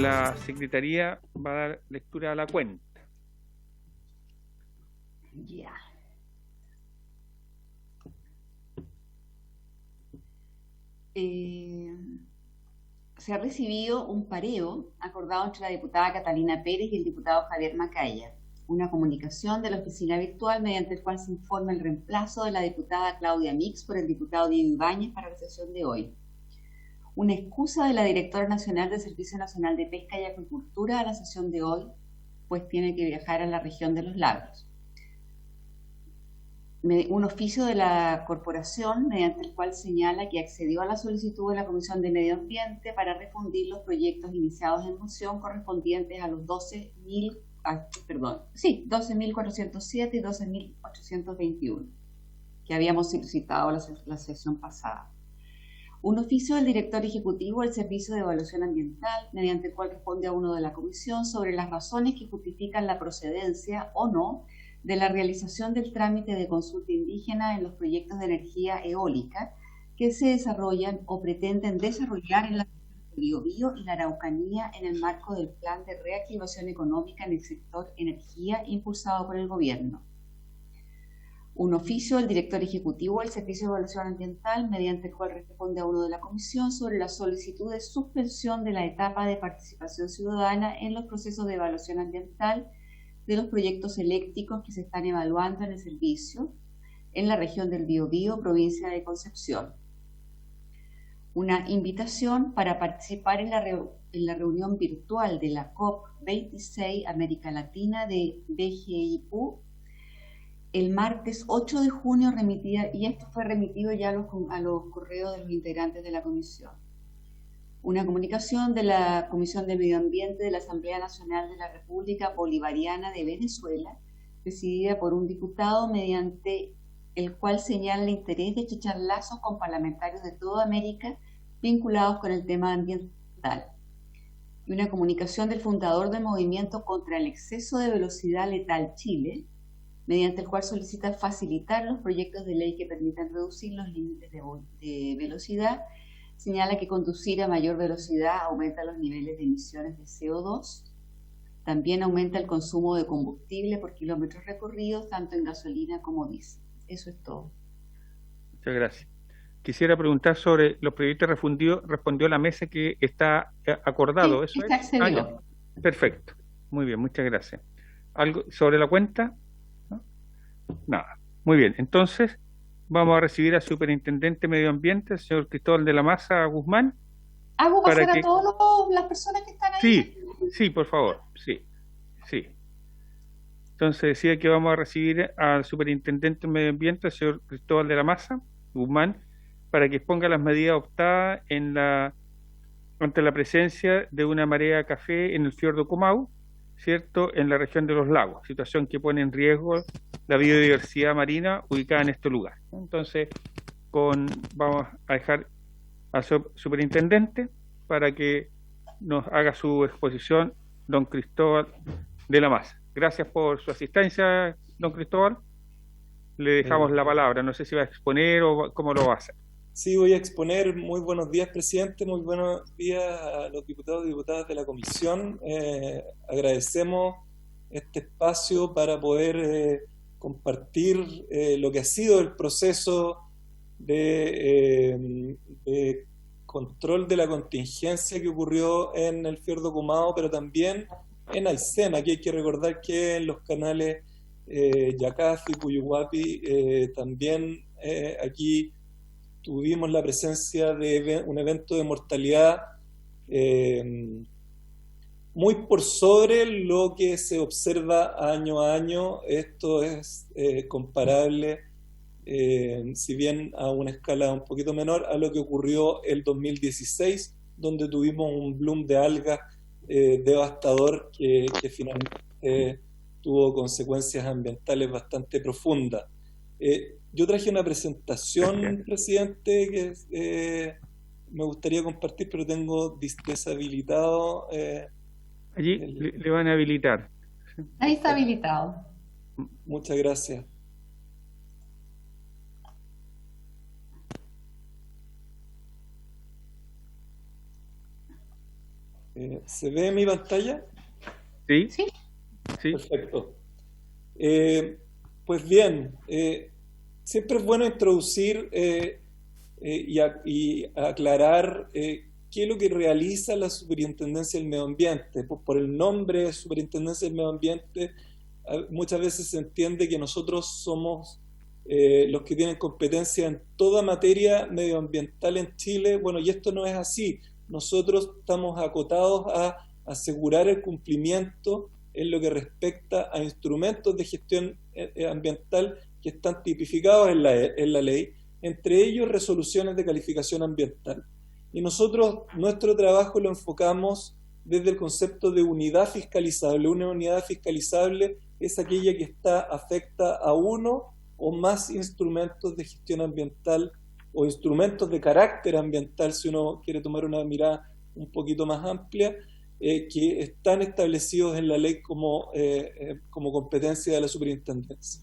la Secretaría va a dar lectura a la cuenta. Ya. Se ha recibido un pareo acordado entre la diputada Catalina Pérez y el diputado Javier Macaya, una comunicación de la oficina virtual mediante el cual se informa el reemplazo de la diputada Claudia Mix por el diputado Diego Ibáñez para la sesión de hoy. Una excusa de la directora nacional del Servicio Nacional de Pesca y Acuicultura a la sesión de hoy, pues tiene que viajar a la región de los lagos. Un oficio de la corporación mediante el cual señala que accedió a la solicitud de la Comisión de Medio Ambiente para refundir los proyectos iniciados en moción correspondientes a los 12.407 y 12.821 que habíamos solicitado la sesión pasada. Un oficio del director ejecutivo del Servicio de Evaluación Ambiental mediante el cual responde a uno de la Comisión sobre las razones que justifican la procedencia o no de la realización del trámite de consulta indígena en los proyectos de energía eólica que se desarrollan o pretenden desarrollar en la región de Biobío y la Araucanía en el marco del Plan de Reactivación Económica en el sector energía impulsado por el Gobierno. Un oficio del director ejecutivo del Servicio de Evaluación Ambiental mediante el cual responde a uno de la Comisión sobre la solicitud de suspensión de la etapa de participación ciudadana en los procesos de evaluación ambiental de los proyectos eléctricos que se están evaluando en el servicio en la región del Biobío, provincia de Concepción. Una invitación para participar en la reunión virtual de la COP26 América Latina de BGIPU el martes 8 de junio, y esto fue remitido ya a los correos de los integrantes de la comisión. Una comunicación de la Comisión de Medio Ambiente de la Asamblea Nacional de la República Bolivariana de Venezuela, presidida por un diputado, mediante el cual señala el interés de estrechar lazos con parlamentarios de toda América vinculados con el tema ambiental. Y una comunicación del fundador del Movimiento contra el Exceso de Velocidad Letal Chile, mediante el cual solicita facilitar los proyectos de ley que permitan reducir los límites de velocidad. Señala que conducir a mayor velocidad aumenta los niveles de emisiones de CO2. También aumenta el consumo de combustible por kilómetros recorridos, tanto en gasolina como diésel. Eso es todo. Muchas gracias. Quisiera preguntar sobre los proyectos refundidos. Respondió la mesa que está acordado. Sí, ¿Eso se es? accedió. Perfecto. Muy bien, muchas gracias. ¿Algo sobre la cuenta? ¿No? Nada. Muy bien. Entonces, vamos a recibir al Superintendente de Medio Ambiente, el señor Cristóbal de la Maza Guzmán. ¿Hago pasar a todas las personas que están ahí? Sí, por favor. Sí. Entonces decía que vamos a recibir al Superintendente de Medio Ambiente, el señor Cristóbal de la Maza Guzmán, para que exponga las medidas adoptadas ante la presencia de una marea café en el fiordo Comau, ¿cierto?, en la región de los lagos, situación que pone en riesgo la biodiversidad marina ubicada en este lugar. Entonces, vamos a dejar al superintendente para que nos haga su exposición, don Cristóbal de la Maza. Gracias por su asistencia, don Cristóbal. Le dejamos la palabra. No sé si va a exponer o cómo lo va a hacer. Sí, voy a exponer. Muy buenos días, presidente. Muy buenos días a los diputados y diputadas de la comisión. Agradecemos este espacio para poder compartir lo que ha sido el proceso de control de la contingencia que ocurrió en el fiordo Comau, pero también en Aysén. Aquí hay que recordar que en los canales Yacafi, Cuyuhuapi, también aquí tuvimos la presencia de un evento de mortalidad muy por sobre lo que se observa año a año. Esto es comparable, si bien a una escala un poquito menor, a lo que ocurrió el 2016, donde tuvimos un bloom de algas devastador que finalmente tuvo consecuencias ambientales bastante profundas. Yo traje una presentación, presidente, que me gustaría compartir, pero tengo deshabilitado. Allí le van a habilitar. Ahí está habilitado. Muchas gracias. ¿Se ve mi pantalla? Sí, Sí. sí. Perfecto. Pues bien, siempre es bueno introducir y aclarar qué es lo que realiza la Superintendencia del Medio Ambiente. Por el nombre Superintendencia del Medio Ambiente, muchas veces se entiende que nosotros somos los que tienen competencia en toda materia medioambiental en Chile. Bueno, y esto no es así. Nosotros estamos acotados a asegurar el cumplimiento en lo que respecta a instrumentos de gestión ambiental que están tipificados en la ley, entre ellos resoluciones de calificación ambiental. Y nosotros nuestro trabajo lo enfocamos desde el concepto de unidad fiscalizable. Una unidad fiscalizable es aquella que afecta a uno o más instrumentos de gestión ambiental o instrumentos de carácter ambiental, si uno quiere tomar una mirada un poquito más amplia, que están establecidos en la ley como competencia de la superintendencia.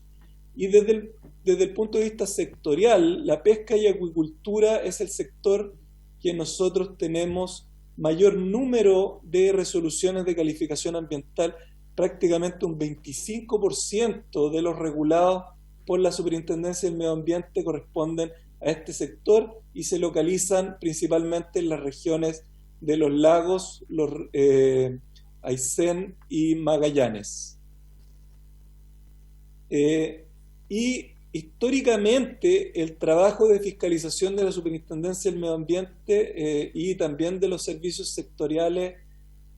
Y desde el punto de vista sectorial, la pesca y acuicultura es el sector que nosotros tenemos mayor número de resoluciones de calificación ambiental. Prácticamente un 25% de los regulados por la Superintendencia del Medio Ambiente corresponden a este sector y se localizan principalmente en las regiones de los lagos, Aysén y Magallanes. Y históricamente el trabajo de fiscalización de la Superintendencia del Medio Ambiente y también de los servicios sectoriales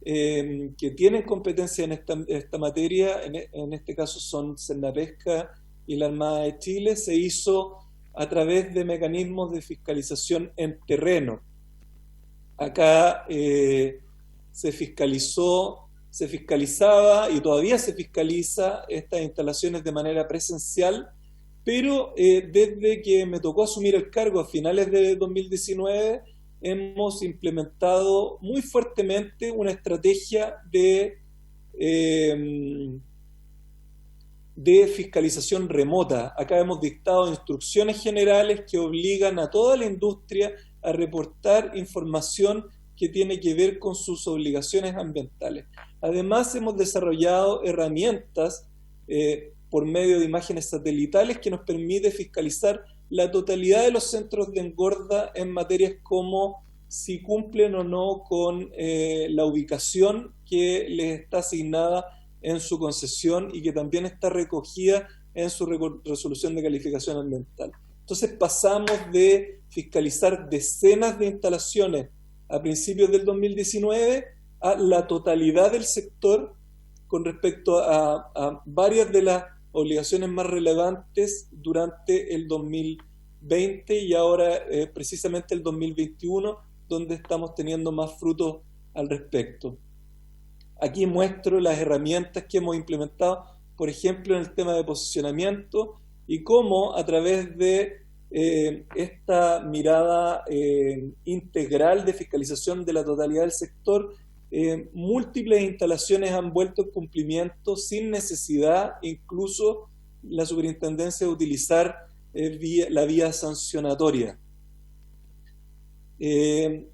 que tienen competencia en esta materia, en este caso son Senapesca y la Armada de Chile, se hizo a través de mecanismos de fiscalización en terreno. Acá se fiscalizaba y todavía se fiscaliza estas instalaciones de manera presencial, pero desde que me tocó asumir el cargo a finales de 2019, hemos implementado muy fuertemente una estrategia de fiscalización remota. Acá hemos dictado instrucciones generales que obligan a toda la industria a reportar información que tiene que ver con sus obligaciones ambientales. Además, hemos desarrollado herramientas por medio de imágenes satelitales que nos permite fiscalizar la totalidad de los centros de engorda en materias como si cumplen o no con la ubicación que les está asignada en su concesión y que también está recogida en su resolución de calificación ambiental. Entonces pasamos de fiscalizar decenas de instalaciones a principios del 2019 a la totalidad del sector con respecto a varias de las obligaciones más relevantes durante el 2020 y ahora precisamente el 2021, donde estamos teniendo más frutos al respecto. Aquí muestro las herramientas que hemos implementado, por ejemplo, en el tema de posicionamiento y cómo a través de esta mirada integral de fiscalización de la totalidad del sector, múltiples instalaciones han vuelto en cumplimiento sin necesidad, incluso la superintendencia, de utilizar la vía sancionatoria.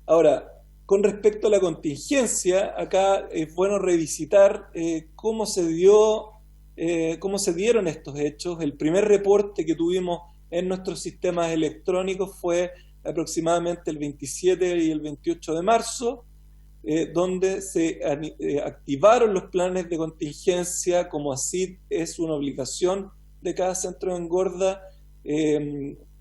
Ahora, con respecto a la contingencia, acá es bueno revisitar cómo se dieron estos hechos. El primer reporte que tuvimos en nuestros sistemas electrónicos fue aproximadamente el 27 y el 28 de marzo, donde se activaron los planes de contingencia, como así es una obligación de cada centro de engorda.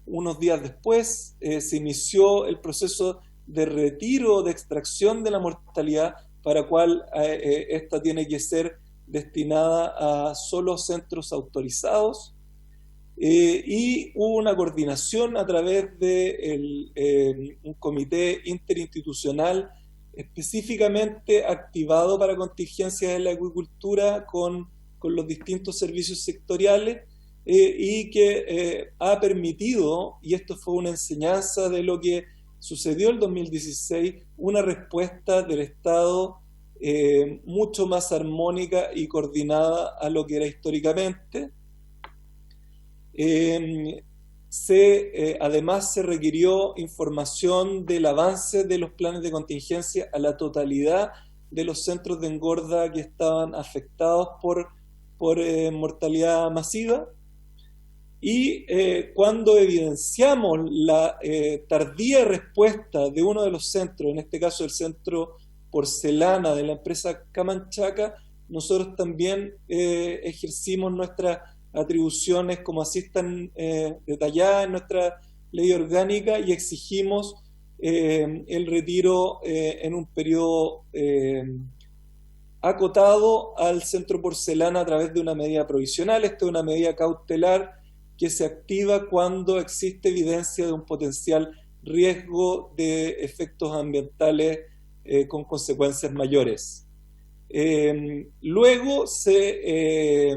Unos días después se inició el proceso de retiro, de extracción de la mortalidad, para cual esta tiene que ser destinada a solo centros autorizados. Y hubo una coordinación a través de un comité interinstitucional específicamente activado para contingencias en la acuicultura con los distintos servicios sectoriales y que ha permitido, y esto fue una enseñanza de lo que sucedió el 2016, una respuesta del Estado mucho más armónica y coordinada a lo que era históricamente. Además se requirió información del avance de los planes de contingencia a la totalidad de los centros de engorda que estaban afectados por mortalidad masiva. Y cuando evidenciamos la tardía respuesta de uno de los centros, en este caso el centro Porcelana de la empresa Camanchaca, nosotros también ejercimos nuestras atribuciones como así están detalladas en nuestra ley orgánica y exigimos el retiro en un periodo acotado al centro Porcelana a través de una medida provisional. Esta es una medida cautelar que se activa cuando existe evidencia de un potencial riesgo de efectos ambientales con consecuencias mayores. Luego se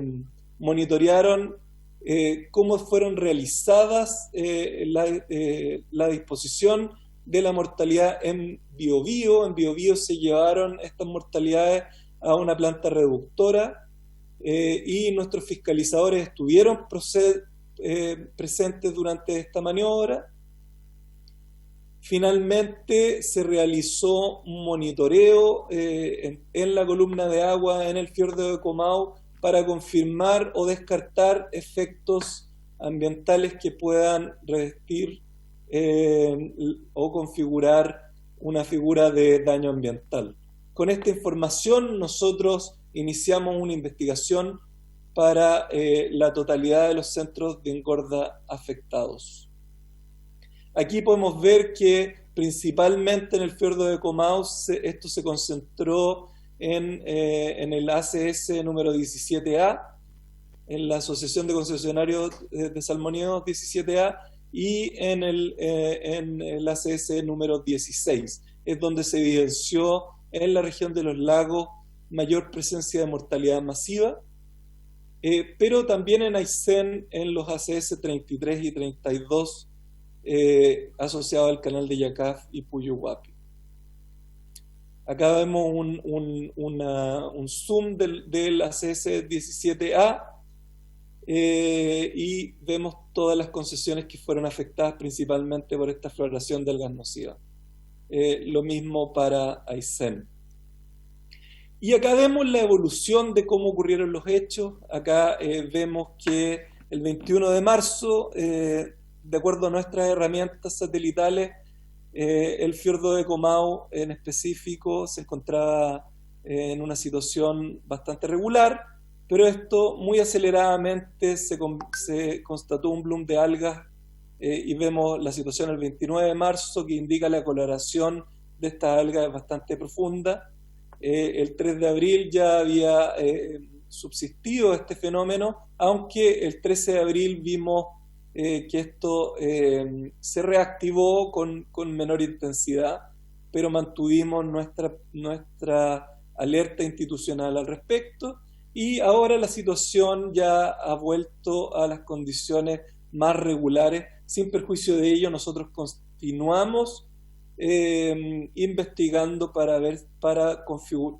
monitorearon cómo fueron realizadas la disposición de la mortalidad en Biobío. En Biobío se llevaron estas mortalidades a una planta reductora y nuestros fiscalizadores estuvieron presentes durante esta maniobra. Finalmente se realizó un monitoreo en la columna de agua en el fiordo de Comau para confirmar o descartar efectos ambientales que puedan revestir o configurar una figura de daño ambiental. Con esta información nosotros iniciamos una investigación para la totalidad de los centros de engorda afectados. Aquí podemos ver que principalmente en el fiordo de Comau esto se concentró en el ACS número 17A, en la Asociación de Concesionarios de Salmoneos 17A y en el ACS número 16. Es donde se evidenció en la región de los lagos mayor presencia de mortalidad masiva, pero también en Aysén en los ACS 33 y 32 asociado al canal de Yacaf y Puyuhuapi. Acá vemos un zoom del ACS 17A y vemos todas las concesiones que fueron afectadas principalmente por esta floración de algas nocivas. Lo mismo para Aysén. Y acá vemos la evolución de cómo ocurrieron los hechos. Acá vemos que el 21 de marzo, de acuerdo a nuestras herramientas satelitales, el fiordo de Comau en específico se encontraba en una situación bastante regular, pero esto muy aceleradamente se constató un bloom de algas y vemos la situación el 29 de marzo que indica la coloración de estas algas bastante profunda. El 3 de abril ya había subsistido este fenómeno, aunque el 13 de abril vimos que esto se reactivó con menor intensidad, pero mantuvimos nuestra alerta institucional al respecto y ahora la situación ya ha vuelto a las condiciones más regulares. Sin perjuicio de ello, nosotros continuamos investigando para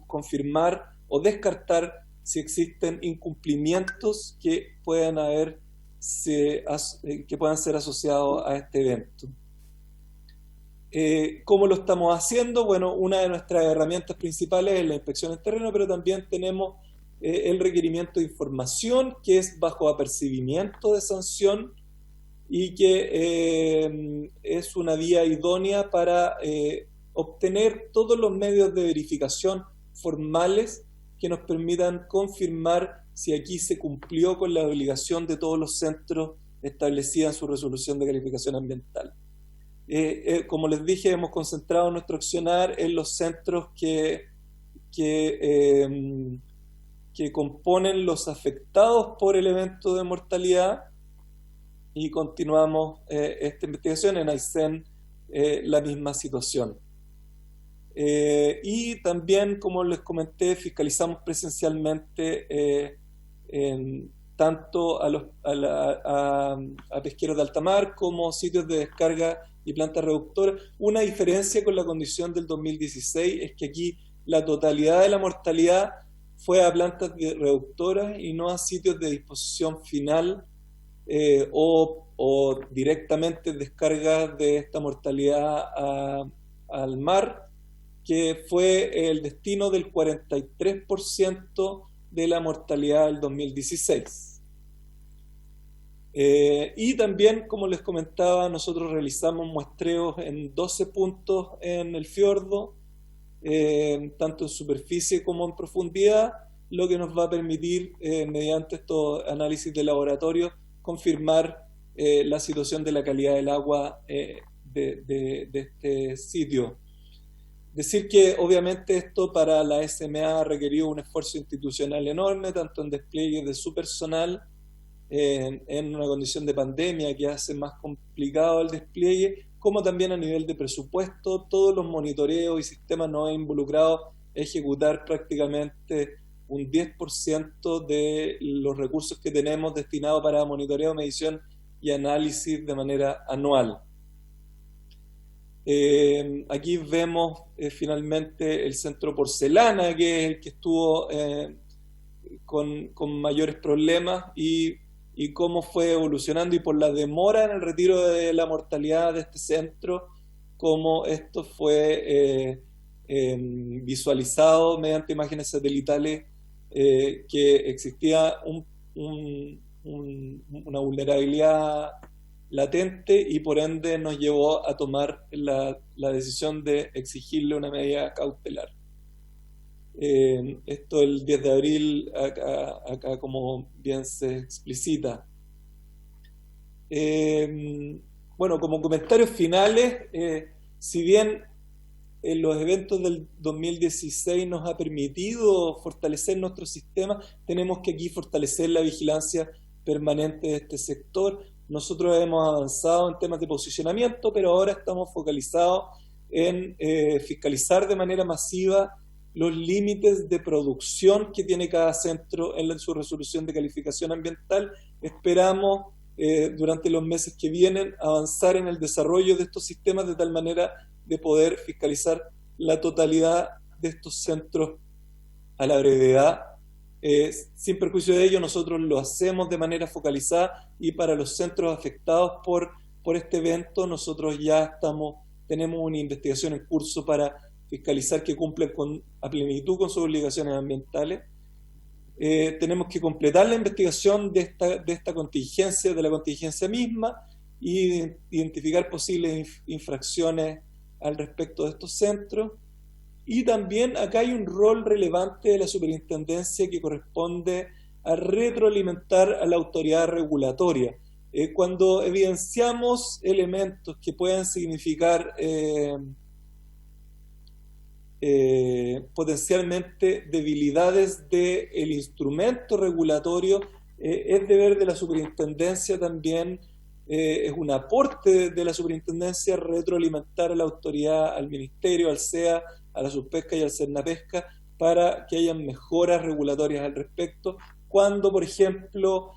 confirmar o descartar si existen incumplimientos que puedan ser asociados a este evento. ¿Cómo lo estamos haciendo? Bueno, una de nuestras herramientas principales es la inspección en terreno, pero también tenemos el requerimiento de información, que es bajo apercibimiento de sanción y que es una vía idónea para obtener todos los medios de verificación formales que nos permitan confirmar si aquí se cumplió con la obligación de todos los centros establecida en su resolución de calificación ambiental. Como les dije, hemos concentrado nuestro accionar en los centros que componen los afectados por el evento de mortalidad y continuamos esta investigación. En Aysén la misma situación. Y también, como les comenté, fiscalizamos presencialmente tanto a pesqueros de alta mar como sitios de descarga y plantas reductoras. Una diferencia con la condición del 2016 es que aquí la totalidad de la mortalidad fue a plantas reductoras y no a sitios de disposición final o directamente descargas de esta mortalidad al mar. que fue el destino del 43% de la mortalidad del 2016. Y también, como les comentaba, nosotros realizamos muestreos en 12 puntos en el fiordo, tanto en superficie como en profundidad, lo que nos va a permitir, mediante estos análisis de laboratorio, confirmar la situación de la calidad del agua de este sitio. Decir que obviamente esto para la SMA ha requerido un esfuerzo institucional enorme, tanto en despliegue de su personal, en una condición de pandemia que hace más complicado el despliegue, como también a nivel de presupuesto. Todos los monitoreos y sistemas nos han involucrado a ejecutar prácticamente un 10% de los recursos que tenemos destinados para monitoreo, medición y análisis de manera anual. Aquí vemos finalmente el centro Porcelana, que es el que estuvo con mayores problemas, y cómo fue evolucionando, y por la demora en el retiro de la mortalidad de este centro, cómo esto fue visualizado mediante imágenes satelitales, que existía una vulnerabilidad latente, y por ende nos llevó a tomar la decisión de exigirle una medida cautelar. Esto el 10 de abril, acá como bien se explicita. Bueno, como comentarios finales, si bien los eventos del 2016 nos ha permitido fortalecer nuestro sistema, tenemos que aquí fortalecer la vigilancia permanente de este sector. Nosotros hemos avanzado en temas de posicionamiento, pero ahora estamos focalizados en fiscalizar de manera masiva los límites de producción que tiene cada centro en su resolución de calificación ambiental. Esperamos durante los meses que vienen avanzar en el desarrollo de estos sistemas de tal manera de poder fiscalizar la totalidad de estos centros a la brevedad. Sin perjuicio de ello, nosotros lo hacemos de manera focalizada, y para los centros afectados por este evento, nosotros ya tenemos una investigación en curso para fiscalizar que cumplen a plenitud con sus obligaciones ambientales. Tenemos que completar la investigación de esta contingencia, de la contingencia misma, y identificar posibles infracciones al respecto de estos centros. Y también acá hay un rol relevante de la superintendencia que corresponde a retroalimentar a la autoridad regulatoria. Cuando evidenciamos elementos que puedan significar potencialmente debilidades del instrumento regulatorio, es deber de la superintendencia también, es un aporte de la superintendencia retroalimentar a la autoridad, al ministerio, al CEA, a la Subpesca y al Cernapesca, para que haya mejoras regulatorias al respecto. Cuando, por ejemplo,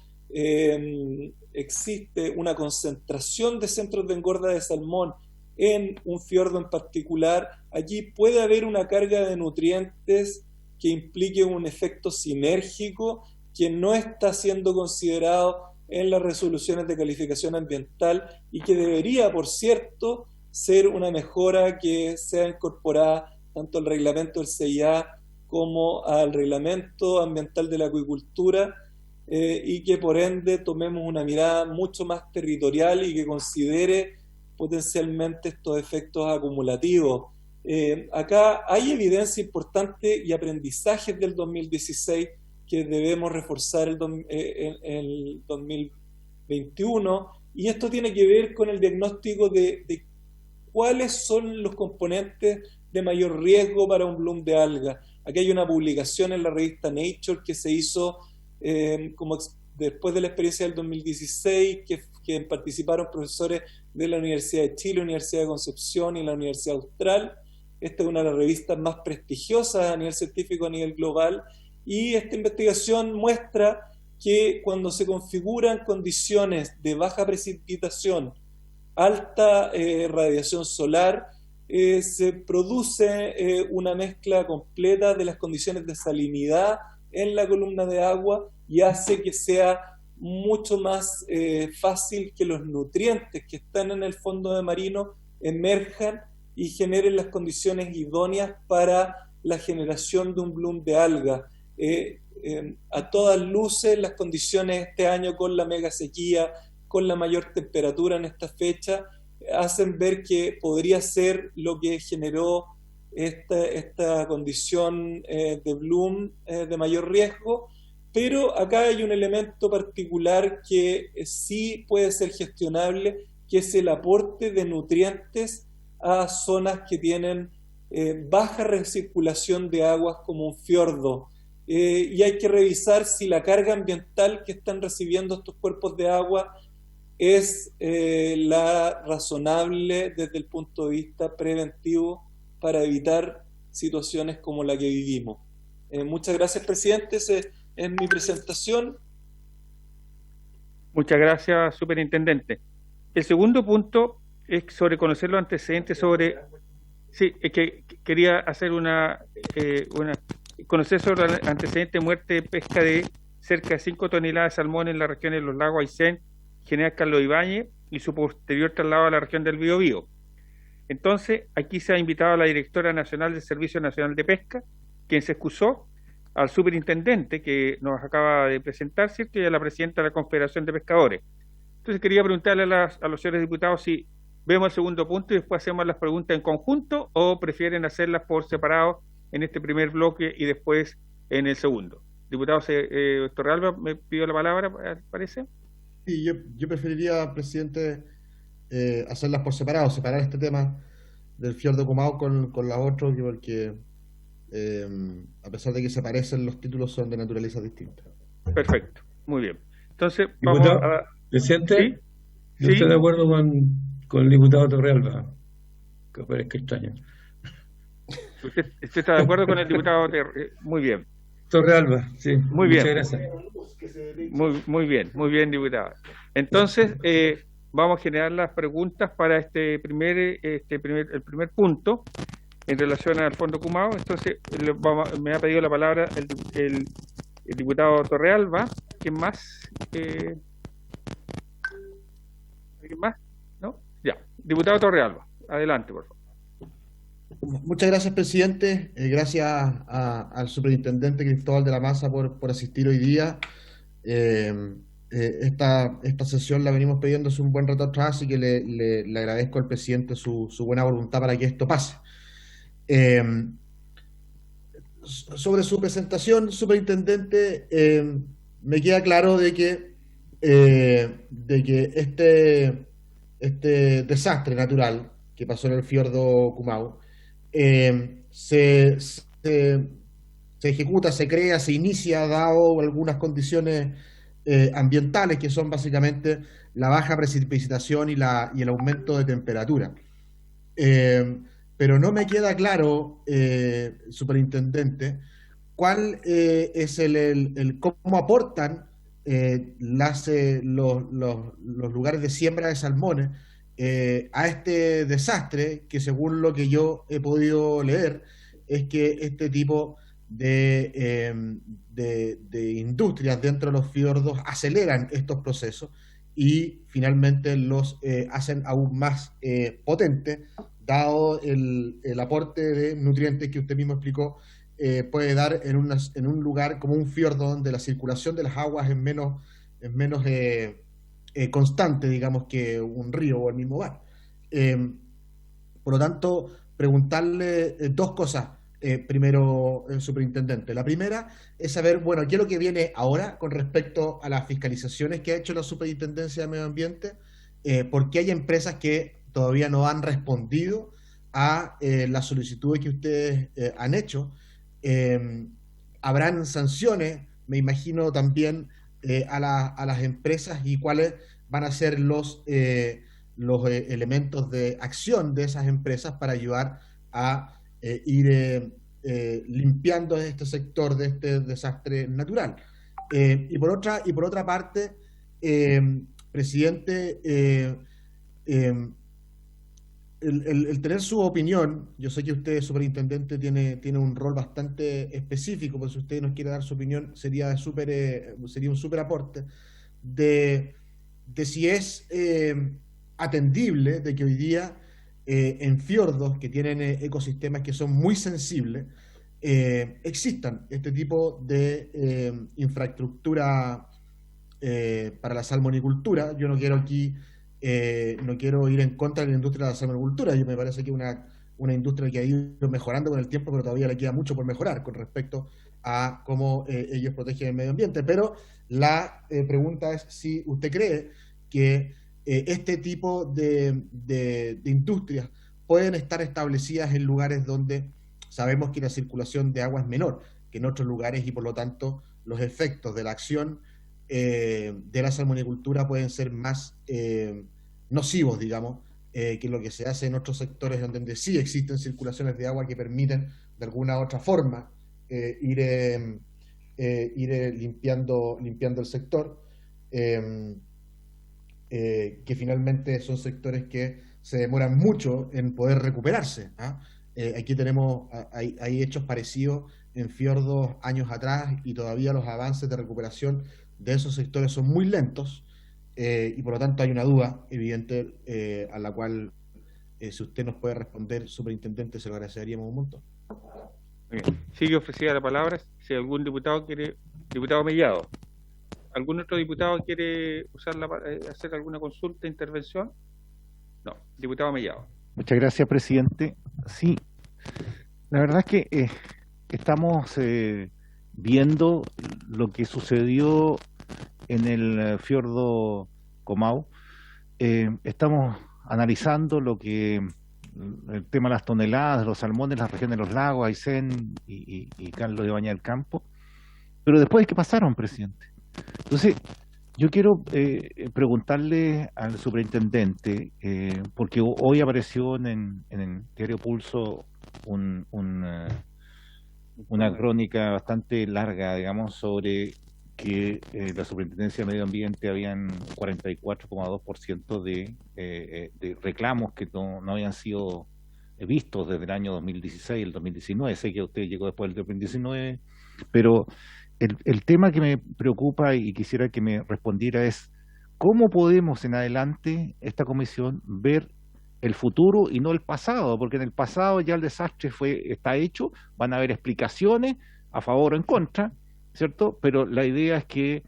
existe una concentración de centros de engorda de salmón en un fiordo en particular, allí puede haber una carga de nutrientes que implique un efecto sinérgico que no está siendo considerado en las resoluciones de calificación ambiental, y que debería, por cierto, ser una mejora que sea incorporada tanto al reglamento del CIA como al reglamento ambiental de la acuicultura, y que por ende tomemos una mirada mucho más territorial y que considere potencialmente estos efectos acumulativos. Acá hay evidencia importante y aprendizajes del 2016 que debemos reforzar en el 2021, y esto tiene que ver con el diagnóstico de cuáles son los componentes de mayor riesgo para un bloom de alga. Aquí hay una publicación en la revista Nature que se hizo después de la experiencia del 2016, que participaron profesores de la Universidad de Chile, Universidad de Concepción y la Universidad Austral. Esta es una de las revistas más prestigiosas a nivel científico, a nivel global, y esta investigación muestra que cuando se configuran condiciones de baja precipitación, alta radiación solar, se produce una mezcla completa de las condiciones de salinidad en la columna de agua, y hace que sea mucho más fácil que los nutrientes que están en el fondo de marino emerjan y generen las condiciones idóneas para la generación de un bloom de algas. A todas luces, las condiciones este año con la mega sequía, con la mayor temperatura en esta fecha, hacen ver que podría ser lo que generó esta condición de bloom de mayor riesgo, pero acá hay un elemento particular que sí puede ser gestionable, que es el aporte de nutrientes a zonas que tienen baja recirculación de aguas como un fiordo. Y hay que revisar si la carga ambiental que están recibiendo estos cuerpos de agua es la razonable desde el punto de vista preventivo para evitar situaciones como la que vivimos. Muchas gracias, presidente. Esa es mi presentación. Muchas gracias, superintendente. El segundo punto es sobre conocer los antecedentes sobre... Sí, es que quería hacer conocer sobre el antecedente de muerte de pesca de cerca de 5 toneladas de salmón en la región de los lagos Aysén, General Carlos Ibáñez, y su posterior traslado a la región del Biobío. Entonces, aquí se ha invitado a la directora nacional del Servicio Nacional de Pesca, quien se excusó, al superintendente que nos acaba de presentar, ¿cierto?, y a la presidenta de la Confederación de Pescadores. Entonces, quería preguntarle a los señores diputados si vemos el segundo punto y después hacemos las preguntas en conjunto o prefieren hacerlas por separado en este primer bloque y después en el segundo. Diputado Torrealba, me pidió la palabra, parece. Sí, yo preferiría, presidente, hacerlas por separado, separar este tema del fiordo Kumau con la otra, porque a pesar de que se parecen, los títulos son de naturaleza distinta. Perfecto, muy bien. Entonces, vamos a... Presidente, ¿Sí? Yo estoy de acuerdo con el diputado Torrealba, que parezca extraño. ¿Usted está de acuerdo con el diputado? Muy bien. Torrealba, sí. Muy bien. Muchas gracias. Muy bien, diputado. Entonces, vamos a generar las preguntas para el primer punto en relación al Fondo Kumau. Entonces, me ha pedido la palabra el diputado Torrealba. ¿Quién más? ¿Alguien más? ¿No? Ya. Diputado Torrealba, adelante, por favor. Muchas gracias, presidente. Gracias al superintendente Cristóbal de la Maza por asistir hoy día. Esta sesión la venimos pidiendo hace un buen rato atrás, así que le agradezco al presidente su buena voluntad para que esto pase. Sobre su presentación, superintendente, me queda claro de que este desastre natural que pasó en el fiordo Kumau se ejecuta, se crea, se inicia dado algunas condiciones ambientales que son básicamente la baja precipitación y el aumento de temperatura. Pero no me queda claro, superintendente, cuál es cómo aportan los lugares de siembra de salmones a este desastre, que según lo que yo he podido leer, es que este tipo de industrias dentro de los fiordos aceleran estos procesos y finalmente los hacen aún más potentes, dado el aporte de nutrientes que usted mismo explicó puede dar en un lugar como un fiordo donde la circulación de las aguas es menos constante, digamos, que un río o el mismo mar. Por lo tanto, preguntarle dos cosas. Primero, superintendente. La primera es saber, bueno, qué es lo que viene ahora con respecto a las fiscalizaciones que ha hecho la Superintendencia de Medio Ambiente, porque hay empresas que todavía no han respondido a las solicitudes que ustedes han hecho. Habrán sanciones, me imagino, también a las empresas, y cuáles van a ser los elementos de acción de esas empresas para ayudar a ir limpiando este sector de este desastre natural. Y por otra parte, presidente, el tener su opinión, yo sé que usted, superintendente, tiene un rol bastante específico, pues si usted nos quiere dar su opinión sería un súper aporte de si es atendible de que hoy día en fiordos que tienen ecosistemas que son muy sensibles, existan este tipo de infraestructura para la salmonicultura. Yo no quiero aquí, no quiero ir en contra de la industria de la salmonicultura. Yo me parece que una industria que ha ido mejorando con el tiempo, pero todavía le queda mucho por mejorar con respecto a cómo ellos protegen el medio ambiente. Pero la pregunta es si usted cree que este tipo de industrias pueden estar establecidas en lugares donde sabemos que la circulación de agua es menor que en otros lugares y por lo tanto los efectos de la acción de la salmonicultura pueden ser más nocivos, digamos, que lo que se hace en otros sectores donde sí existen circulaciones de agua que permiten de alguna u otra forma ir limpiando el sector, que finalmente son sectores que se demoran mucho en poder recuperarse. Aquí tenemos, hay hechos parecidos en fiordos años atrás y todavía los avances de recuperación de esos sectores son muy lentos, y por lo tanto hay una duda evidente a la cual si usted nos puede responder, superintendente, se lo agradeceríamos un montón. Bien. Sigue ofrecida la palabra si algún diputado quiere, diputado Mellado, ¿algún otro diputado quiere hacer alguna consulta, intervención? No, diputado Mellado. Muchas gracias, presidente. Sí, la verdad es que estamos viendo lo que sucedió en el fiordo Comau. Estamos analizando el tema de las toneladas, de los salmones, las regiones de los lagos, Aysén y Carlos de Baña del Campo. Pero después, ¿qué pasaron, presidente? Entonces, yo quiero preguntarle al superintendente, porque hoy apareció en el diario Pulso una crónica bastante larga, digamos, sobre que la Superintendencia de Medio Ambiente habían 44,2% de reclamos que no habían sido vistos desde el año 2016 y el 2019. Sé que usted llegó después del 2019, pero el tema que me preocupa y quisiera que me respondiera es cómo podemos en adelante esta comisión ver el futuro y no el pasado, porque en el pasado ya el desastre está hecho, van a haber explicaciones a favor o en contra, ¿cierto? Pero la idea es que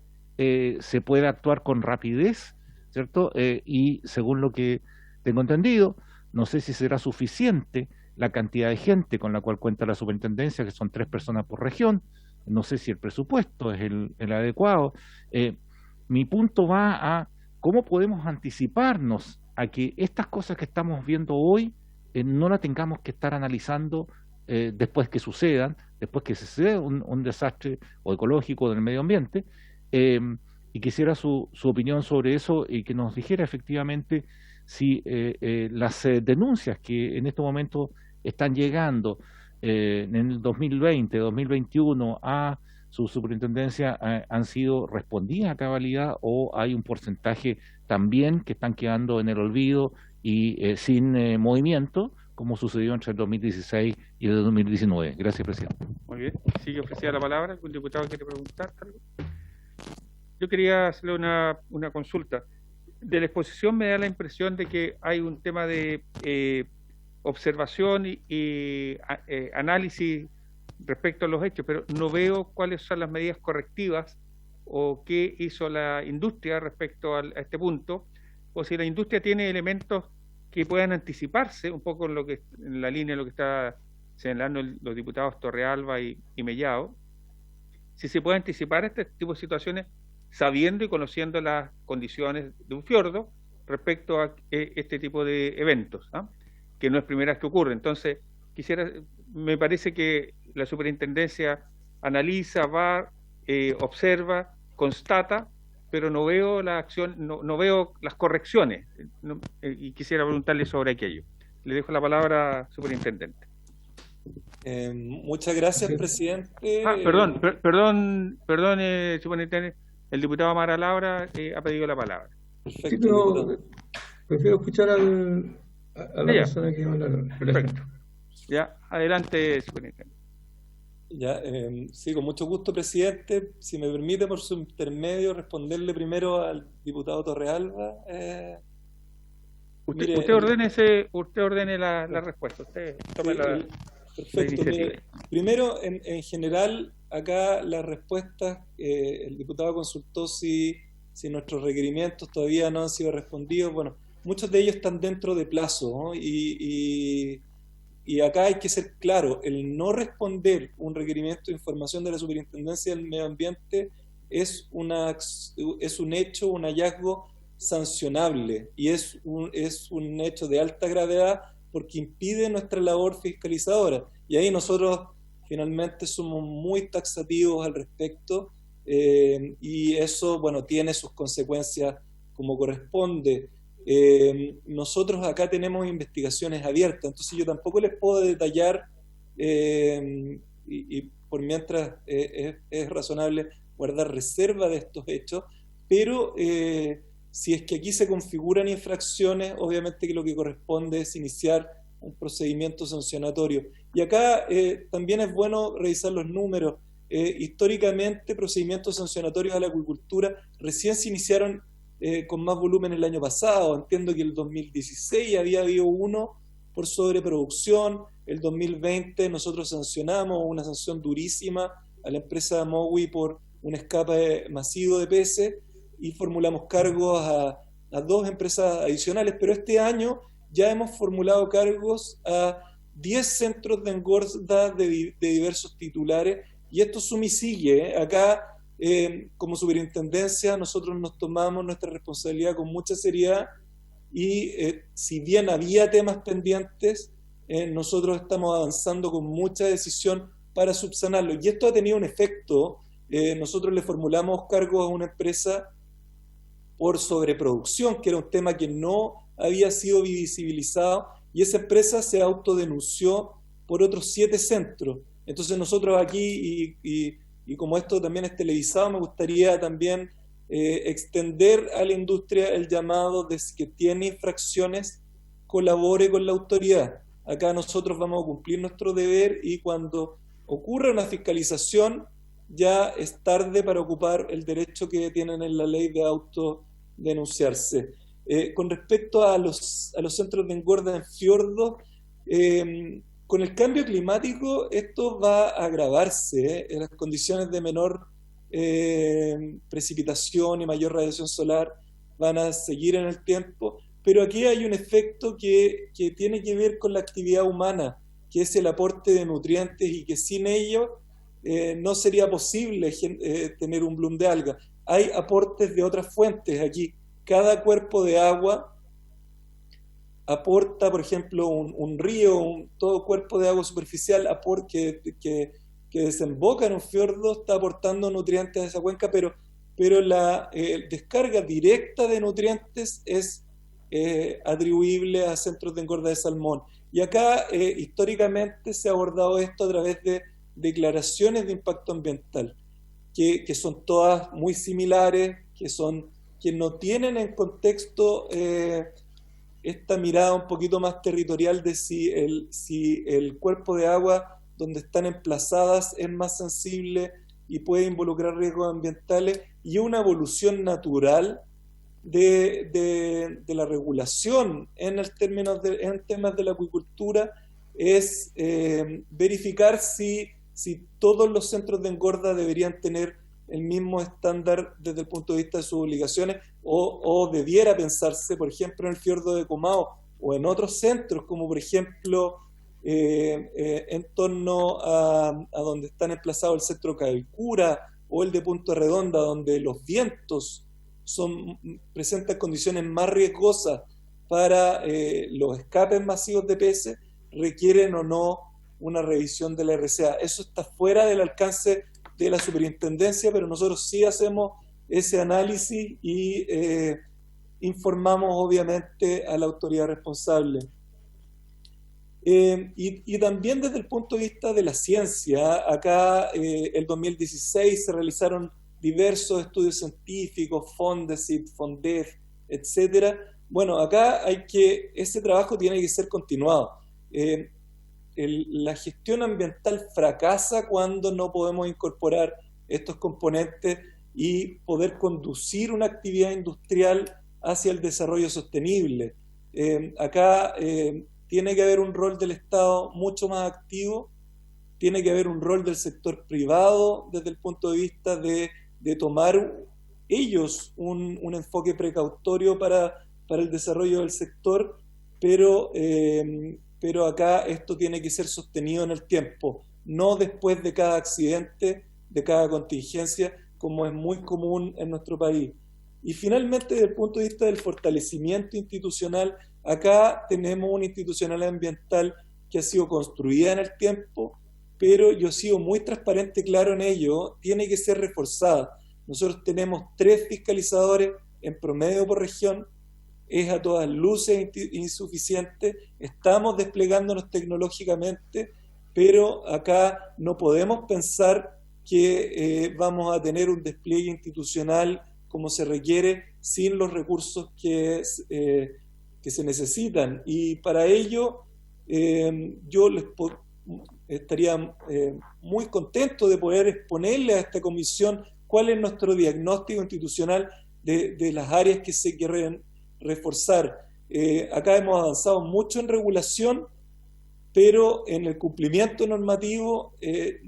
se pueda actuar con rapidez, ¿cierto? Y según lo que tengo entendido, no sé si será suficiente la cantidad de gente con la cual cuenta la superintendencia, que son 3 personas por región. No sé si el presupuesto es el adecuado. Mi punto va a cómo podemos anticiparnos a que estas cosas que estamos viendo hoy no las tengamos que estar analizando después que sucedan, después que suceda un desastre o ecológico o del medio ambiente. Y quisiera su opinión sobre eso y que nos dijera efectivamente si las denuncias que en este momento están llegando en el 2020, 2021 a su superintendencia han sido respondidas a cabalidad o hay un porcentaje también que están quedando en el olvido y sin movimiento, como sucedió entre el 2016 y el 2019. Gracias, presidente. Muy bien. Sigue ofrecida la palabra. ¿Algún diputado quiere preguntar algo? Yo quería hacerle una consulta. De la exposición me da la impresión de que hay un tema de observación y análisis respecto a los hechos, pero no veo cuáles son las medidas correctivas o qué hizo la industria respecto a este punto, o si la industria tiene elementos que puedan anticiparse un poco en la línea de lo que está señalando los diputados Torrealba y Mellado, si se puede anticipar este tipo de situaciones sabiendo y conociendo las condiciones de un fiordo respecto a este tipo de eventos, ¿ah? Que no es primera vez que ocurre. Entonces, me parece que la superintendencia analiza, observa, constata, pero no veo la acción, no veo las correcciones, y quisiera preguntarle sobre aquello. Le dejo la palabra, superintendente. Muchas gracias, presidente. Perdón, superintendente, el diputado Amara Laura ha pedido la palabra. Perfecto. Sí, pero prefiero escuchar a la persona que va a hablar. Perfecto. Ya, adelante, superintendente. Ya, sí, con mucho gusto, presidente. Si me permite, por su intermedio, responderle primero al diputado Torrealba Mire, usted ordene la respuesta, usted tome la perfecto. iniciativa. Mire, primero, en general, acá las respuestas, el diputado consultó si nuestros requerimientos todavía no han sido respondidos. Bueno, muchos de ellos están dentro de plazo, ¿no? Y acá hay que ser claro, el no responder un requerimiento de información de la Superintendencia del Medio Ambiente es un hecho, un hallazgo sancionable, y es un hecho de alta gravedad porque impide nuestra labor fiscalizadora. Y ahí nosotros finalmente somos muy taxativos al respecto, y eso, bueno, tiene sus consecuencias como corresponde. Nosotros acá tenemos investigaciones abiertas, entonces yo tampoco les puedo detallar, y por mientras es razonable guardar reserva de estos hechos, pero si es que aquí se configuran infracciones, obviamente que lo que corresponde es iniciar un procedimiento sancionatorio. Y acá también es bueno revisar los números. Históricamente, procedimientos sancionatorios a la acuicultura recién se iniciaron con más volumen el año pasado. Entiendo que el 2016 había habido uno por sobreproducción. El 2020 nosotros sancionamos una sanción durísima a la empresa Mowi por un escape masivo de peces, y formulamos cargos a 2 empresas adicionales, pero este año ya hemos formulado cargos a 10 centros de engorda de diversos titulares, y esto suma y sigue. Acá, como superintendencia, nosotros nos tomamos nuestra responsabilidad con mucha seriedad, y si bien había temas pendientes, nosotros estamos avanzando con mucha decisión para subsanarlo, y esto ha tenido un efecto. Nosotros le formulamos cargos a una empresa por sobreproducción, que era un tema que no había sido visibilizado, y esa empresa se autodenunció por otros 7 centros. Entonces nosotros aquí, y como esto también es televisado, me gustaría también extender a la industria el llamado de que tiene infracciones, colabore con la autoridad. Acá nosotros vamos a cumplir nuestro deber, y cuando ocurra una fiscalización ya es tarde para ocupar el derecho que tienen en la ley de autodenunciarse. Con respecto a los centros de engorda en fiordos, con el cambio climático esto va a agravarse, en las condiciones de menor precipitación y mayor radiación solar van a seguir en el tiempo, pero aquí hay un efecto que tiene que ver con la actividad humana, que es el aporte de nutrientes, y que sin ello no sería posible tener un bloom de alga. Hay aportes de otras fuentes aquí. Cada cuerpo de agua aporta, por ejemplo, un río, todo cuerpo de agua superficial que desemboca en un fiordo está aportando nutrientes a esa cuenca, pero la descarga directa de nutrientes es atribuible a centros de engorda de salmón. Y acá históricamente se ha abordado esto a través de declaraciones de impacto ambiental, que son todas muy similares, que no tienen en contexto esta mirada un poquito más territorial de si el cuerpo de agua donde están emplazadas es más sensible y puede involucrar riesgos ambientales, y una evolución natural de la regulación en temas de la acuicultura es verificar si todos los centros de engorda deberían tener el mismo estándar desde el punto de vista de sus obligaciones, o debiera pensarse, por ejemplo, en el fiordo de Comao o en otros centros, como por ejemplo en torno a donde están emplazados el centro Calcura o el de Punta Redonda, donde los vientos presentan condiciones más riesgosas para los escapes masivos de peces, requieren o no una revisión de la RCA. Eso está fuera del alcance de la superintendencia, pero nosotros sí hacemos ese análisis y informamos obviamente a la autoridad responsable. Y también desde el punto de vista de la ciencia, acá el 2016 se realizaron diversos estudios científicos, Fondesit, Fondef, etcétera. Bueno, acá ese trabajo tiene que ser continuado. La gestión ambiental fracasa cuando no podemos incorporar estos componentes y poder conducir una actividad industrial hacia el desarrollo sostenible. Acá tiene que haber un rol del Estado mucho más activo, tiene que haber un rol del sector privado desde el punto de vista de tomar ellos un enfoque precautorio para el desarrollo del sector, pero acá esto tiene que ser sostenido en el tiempo, no después de cada accidente, de cada contingencia, como es muy común en nuestro país. Y finalmente, desde el punto de vista del fortalecimiento institucional, acá tenemos una institucionalidad ambiental que ha sido construida en el tiempo, pero yo he sido muy transparente, claro en ello, tiene que ser reforzada. Nosotros tenemos 3 fiscalizadores en promedio por región, es a todas luces insuficiente, estamos desplegándonos tecnológicamente, pero acá no podemos pensar que vamos a tener un despliegue institucional como se requiere sin los recursos que se necesitan. Y para ello yo estaría muy contento de poder exponerle a esta comisión cuál es nuestro diagnóstico institucional de las áreas que se quieren reforzar. Acá hemos avanzado mucho en regulación, pero en el cumplimiento normativo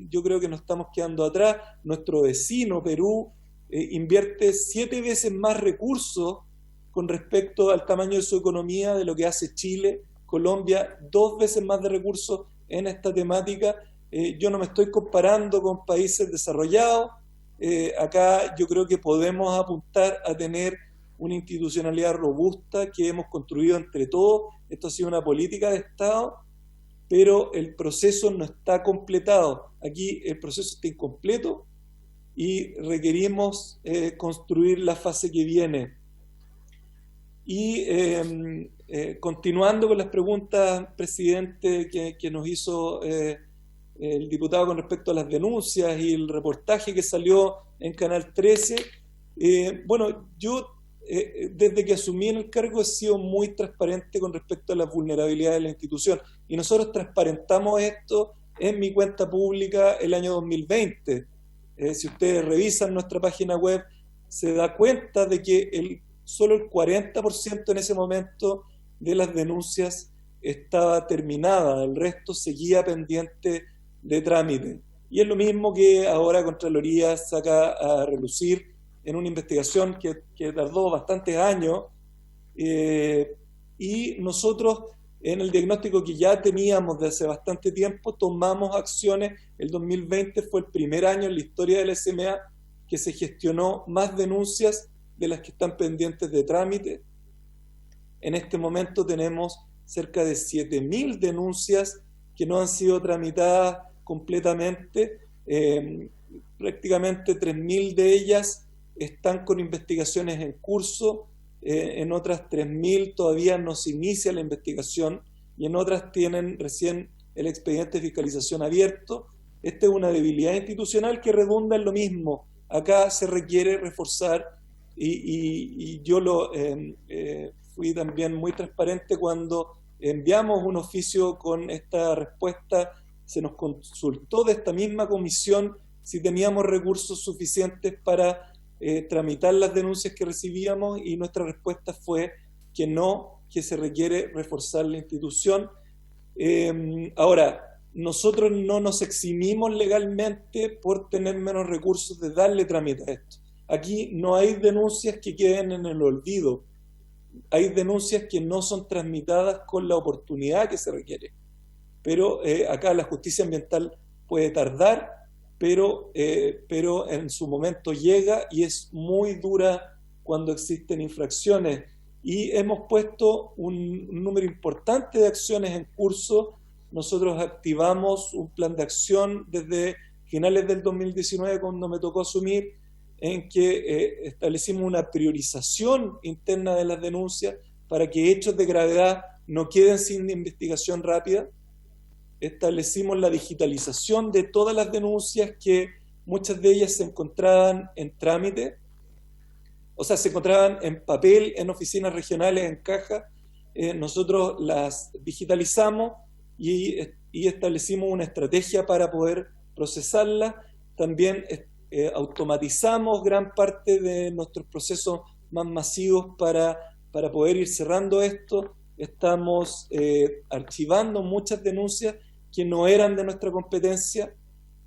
yo creo que nos estamos quedando atrás. Nuestro vecino, Perú, invierte 7 veces más recursos con respecto al tamaño de su economía de lo que hace Chile. Colombia, 2 veces más de recursos en esta temática. Yo no me estoy comparando con países desarrollados. Acá yo creo que podemos apuntar a tener una institucionalidad robusta que hemos construido entre todos. Esto ha sido una política de Estado, pero el proceso no está completado. Aquí el proceso está incompleto y requerimos construir la fase que viene. Y continuando con las preguntas, presidente, que nos hizo el diputado con respecto a las denuncias y el reportaje que salió en Canal 13, bueno, yo desde que asumí en el cargo he sido muy transparente con respecto a las vulnerabilidades de la institución, y nosotros transparentamos esto en mi cuenta pública el año 2020. Si ustedes revisan nuestra página web, se da cuenta de que solo el 40% en ese momento de las denuncias estaba terminada, el resto seguía pendiente de trámite. Y es lo mismo que ahora Contraloría saca a relucir en una investigación que tardó bastantes años, y nosotros en el diagnóstico que ya teníamos de hace bastante tiempo tomamos acciones. El 2020 fue el primer año en la historia de la SMA que se gestionó más denuncias de las que están pendientes de trámite. En este momento tenemos cerca de 7.000 denuncias que no han sido tramitadas completamente. Prácticamente 3.000 de ellas están con investigaciones en curso, en otras 3.000 todavía no se inicia la investigación y en otras tienen recién el expediente de fiscalización abierto. Esta es una debilidad institucional que redunda en lo mismo. Acá se requiere reforzar y yo fui también muy transparente cuando enviamos un oficio con esta respuesta. Se nos consultó de esta misma comisión si teníamos recursos suficientes para tramitar las denuncias que recibíamos, y nuestra respuesta fue que no, que se requiere reforzar la institución. Ahora, nosotros no nos eximimos legalmente por tener menos recursos de darle trámite a esto. Aquí no hay denuncias que queden en el olvido, hay denuncias que no son tramitadas con la oportunidad que se requiere. Pero acá la justicia ambiental puede tardar, pero en su momento llega y es muy dura cuando existen infracciones. Y hemos puesto un número importante de acciones en curso. Nosotros activamos un plan de acción desde finales del 2019, cuando me tocó asumir, en que establecimos una priorización interna de las denuncias para que hechos de gravedad no queden sin investigación rápida. Establecimos la digitalización de todas las denuncias, que muchas de ellas se encontraban en trámite, o sea, se encontraban en papel, en oficinas regionales, en caja. Nosotros las digitalizamos y establecimos una estrategia para poder procesarlas. También automatizamos gran parte de nuestros procesos más masivos para poder ir cerrando esto. estamos archivando muchas denuncias que no eran de nuestra competencia,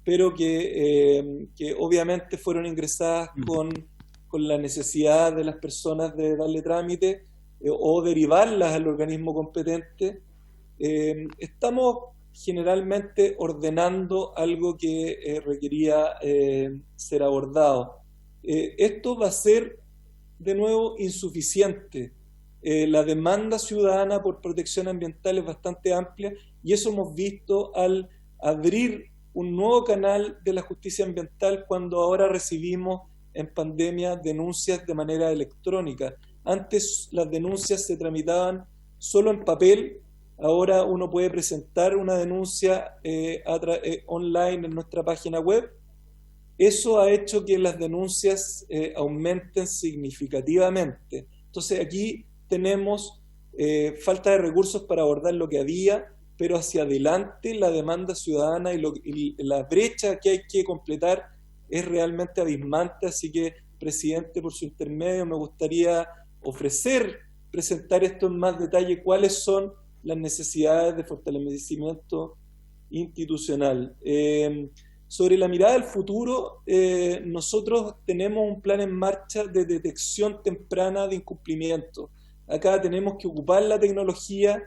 pero que obviamente fueron ingresadas con la necesidad de las personas de darle trámite o derivarlas al organismo competente. Estamos generalmente ordenando algo que requería ser abordado. Esto va a ser, de nuevo, insuficiente. La demanda ciudadana por protección ambiental es bastante amplia y eso hemos visto al abrir un nuevo canal de la justicia ambiental cuando ahora recibimos en pandemia denuncias de manera electrónica. Antes las denuncias se tramitaban solo en papel, ahora uno puede presentar una denuncia online en nuestra página web. Eso ha hecho que las denuncias aumenten significativamente. Entonces aquí tenemos falta de recursos para abordar lo que había, pero hacia adelante la demanda ciudadana y la brecha que hay que completar es realmente abismante. Así que, presidente, por su intermedio me gustaría presentar esto en más detalle, cuáles son las necesidades de fortalecimiento institucional. Sobre la mirada al futuro, nosotros tenemos un plan en marcha de detección temprana de incumplimiento. Acá tenemos que ocupar la tecnología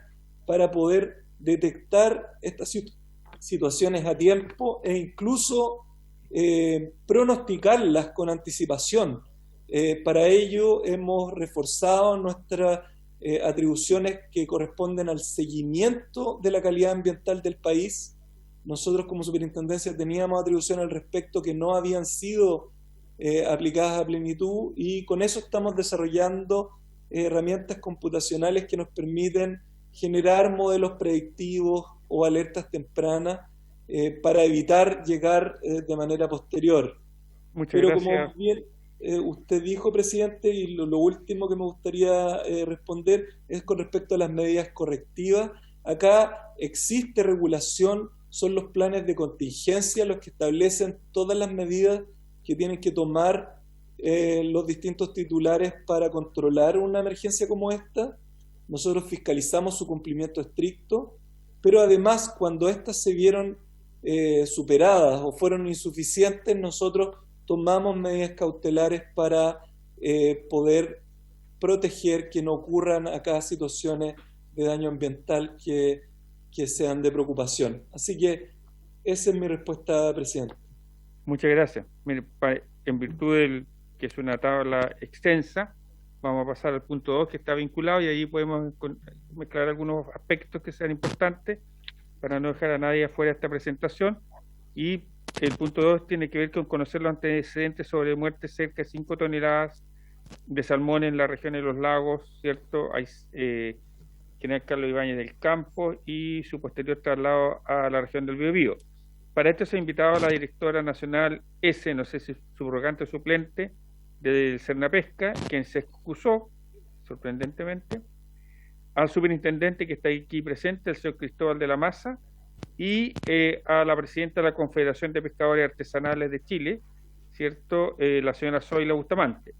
para poder detectar estas situaciones a tiempo e incluso pronosticarlas con anticipación. Para ello hemos reforzado nuestras atribuciones que corresponden al seguimiento de la calidad ambiental del país. Nosotros como superintendencia teníamos atribuciones al respecto que no habían sido aplicadas a plenitud, y con eso estamos desarrollando herramientas computacionales que nos permiten generar modelos predictivos o alertas tempranas para evitar llegar de manera posterior. Muchas Pero gracias. como bien usted dijo, presidente, y lo último que me gustaría responder es con respecto a las medidas correctivas. Acá existe regulación, son los planes de contingencia los que establecen todas las medidas que tienen que tomar los distintos titulares para controlar una emergencia como esta. Nosotros fiscalizamos su cumplimiento estricto, pero además cuando estas se vieron superadas o fueron insuficientes, nosotros tomamos medidas cautelares para poder proteger que no ocurran acá situaciones de daño ambiental que sean de preocupación. Así que esa es mi respuesta, presidente. Muchas gracias. Mire, en virtud del que es una tabla extensa, vamos a pasar al punto 2 que está vinculado, y ahí podemos mezclar algunos aspectos que sean importantes para no dejar a nadie afuera de esta presentación. Y el punto 2 tiene que ver con conocer los antecedentes sobre muertes cerca de 5 toneladas de salmón en la región de los lagos, ¿cierto? General Carlos Ibáñez del Campo y su posterior traslado a la región del Biobío. Para esto se ha invitado a la directora nacional no sé si subrogante o suplente, del Cernapesca, quien se excusó, sorprendentemente, al superintendente que está aquí presente, el señor Cristóbal de la Maza, y a la presidenta de la Confederación de Pescadores Artesanales de Chile, ¿cierto? La señora Zoila Bustamante.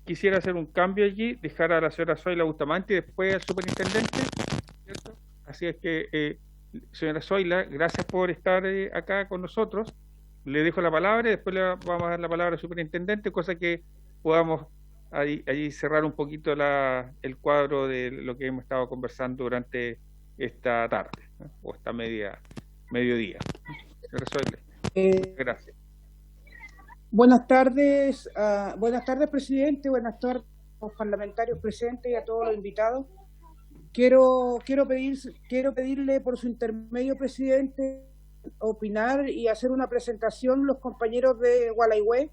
Quisiera hacer un cambio allí, dejar a la señora Zoila Bustamante y después al superintendente, ¿cierto? Así es que, señora Zoila, gracias por estar acá con nosotros. Le dejo la palabra y después le vamos a dar la palabra al superintendente, cosa que podamos ahí cerrar un poquito el cuadro de lo que hemos estado conversando durante esta tarde, ¿no? O esta mediodía. Señora Zoila, gracias. Buenas tardes, presidente, buenas tardes a los parlamentarios presentes y a todos los invitados. Quiero pedirle por su intermedio, presidente, opinar y hacer una presentación los compañeros de Gualeguay,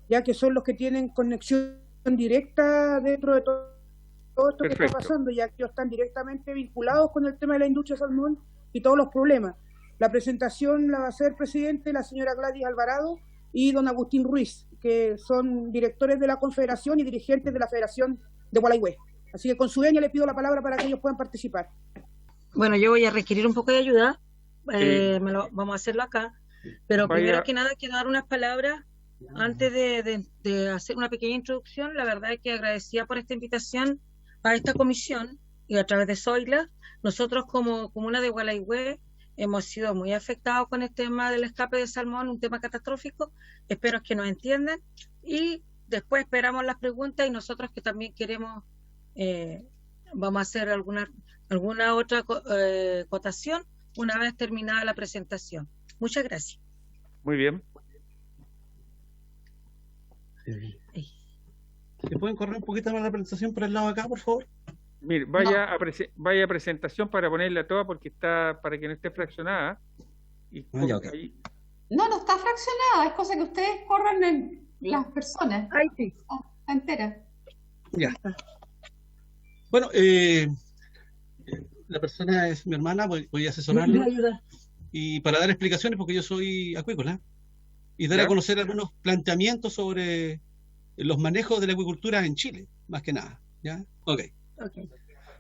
ya que son los que tienen conexión directa dentro de todo esto. Perfecto. Que está pasando, ya que ellos están directamente vinculados con el tema de la industria salmón y todos los problemas. La presentación la va a hacer, presidente, la señora Gladys Alvarado y don Agustín Ruiz, que son directores de la Confederación y dirigentes de la Federación de Gualeguay. Así que con su venia le pido la palabra para que ellos puedan participar. Bueno, yo voy a requerir un poco de ayuda, vamos a hacerlo acá, pero primero que nada quiero dar unas palabras antes de hacer una pequeña introducción. La verdad es que agradecida por esta invitación a esta comisión y a través de Zoila. Nosotros como comuna de Gualeguay hemos sido muy afectados con este tema del escape de salmón, un tema catastrófico. Espero que nos entiendan y después esperamos las preguntas, y nosotros que también queremos, vamos a hacer alguna otra cotación una vez terminada la presentación. Muchas gracias. Muy bien. ¿Se pueden correr un poquito más la presentación por el lado de acá, por favor? Mire, vaya a presentación para ponerla toda, porque está para que no esté fraccionada. Y ya, okay. ahí. No está fraccionada, es cosa que ustedes corran en las personas. Ahí sí. Está entera. Ya. Bueno, la persona es mi hermana, voy a asesorarla. Y para dar explicaciones, porque yo soy acuícola, y dar a conocer algunos planteamientos sobre los manejos de la acuicultura en Chile, más que nada. ¿Ya? Ok.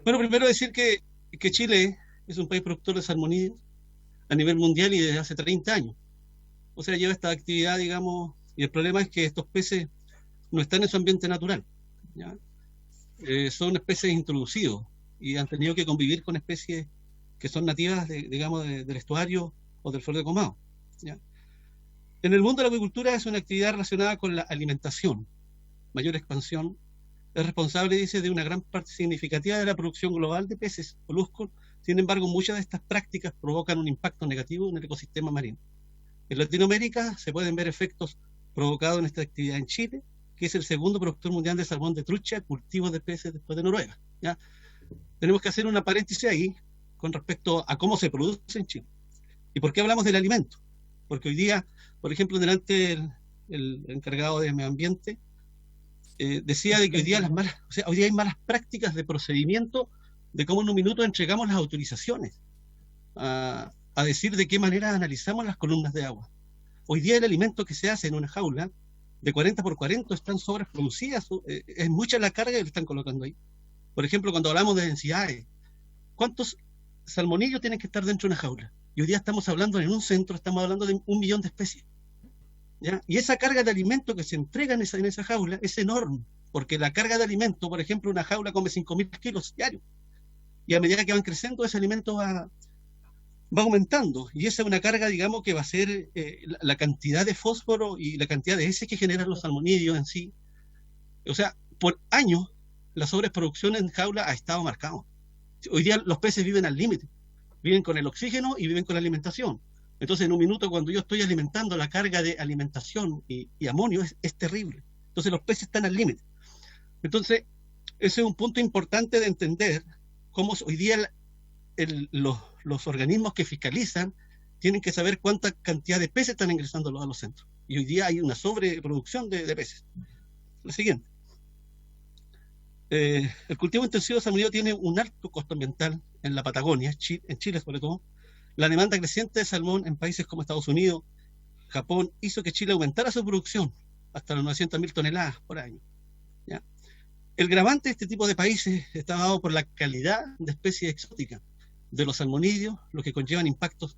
Bueno, primero decir que Chile es un país productor de salmonídeos a nivel mundial y desde hace 30 años. O sea, lleva esta actividad, digamos, y el problema es que estos peces no están en su ambiente natural, ¿ya? Son especies introducidos y han tenido que convivir con especies que son nativas, digamos, del estuario o del fiordo de Comau, ¿ya? En el mundo de la acuicultura es una actividad relacionada con la alimentación, mayor expansión. Es responsable, dice, de una gran parte significativa de la producción global de peces moluscos. Sin embargo, muchas de estas prácticas provocan un impacto negativo en el ecosistema marino. En Latinoamérica se pueden ver efectos provocados en esta actividad en Chile, que es el segundo productor mundial de salmón de trucha, cultivos de peces después de Noruega, ¿ya? Tenemos que hacer una paréntesis ahí con respecto a cómo se produce en Chile. ¿Y por qué hablamos del alimento? Porque hoy día, por ejemplo, delante el encargado de medio ambiente decía de que hoy día hoy día hay malas prácticas de procedimiento de cómo en un minuto entregamos las autorizaciones a decir de qué manera analizamos las columnas de agua. Hoy día el alimento que se hace en una jaula de 40 por 40 están sobreproducidas, es mucha la carga que le están colocando ahí. Por ejemplo, cuando hablamos de densidades, ¿cuántos salmonillos tienen que estar dentro de una jaula? Y hoy día estamos hablando en un centro, estamos hablando de 1 millón de especies, ¿ya? Y esa carga de alimento que se entrega en esa jaula es enorme, porque la carga de alimento, por ejemplo, una jaula come 5.000 kilos diarios, y a medida que van creciendo ese alimento va aumentando, y esa es una carga, digamos, que va a ser la cantidad de fósforo y la cantidad de heces que generan los salmonídeos en sí. O sea, por años la sobreproducción en jaula ha estado marcada. Hoy día los peces viven al límite, viven con el oxígeno y viven con la alimentación. Entonces, en un minuto, cuando yo estoy alimentando, la carga de alimentación y amonio es terrible. Entonces, los peces están al límite. Entonces, ese es un punto importante de entender cómo hoy día los organismos que fiscalizan tienen que saber cuánta cantidad de peces están ingresando a los centros. Y hoy día hay una sobreproducción de peces. Lo siguiente. El cultivo intensivo de salmonídeo tiene un alto costo ambiental en la Patagonia, en Chile sobre todo. La demanda creciente de salmón en países como Estados Unidos, Japón, hizo que Chile aumentara su producción hasta las 900.000 toneladas por año, ¿ya? El gravante de este tipo de países está dado por la calidad de especies exóticas de los salmonídeos, lo que conllevan impactos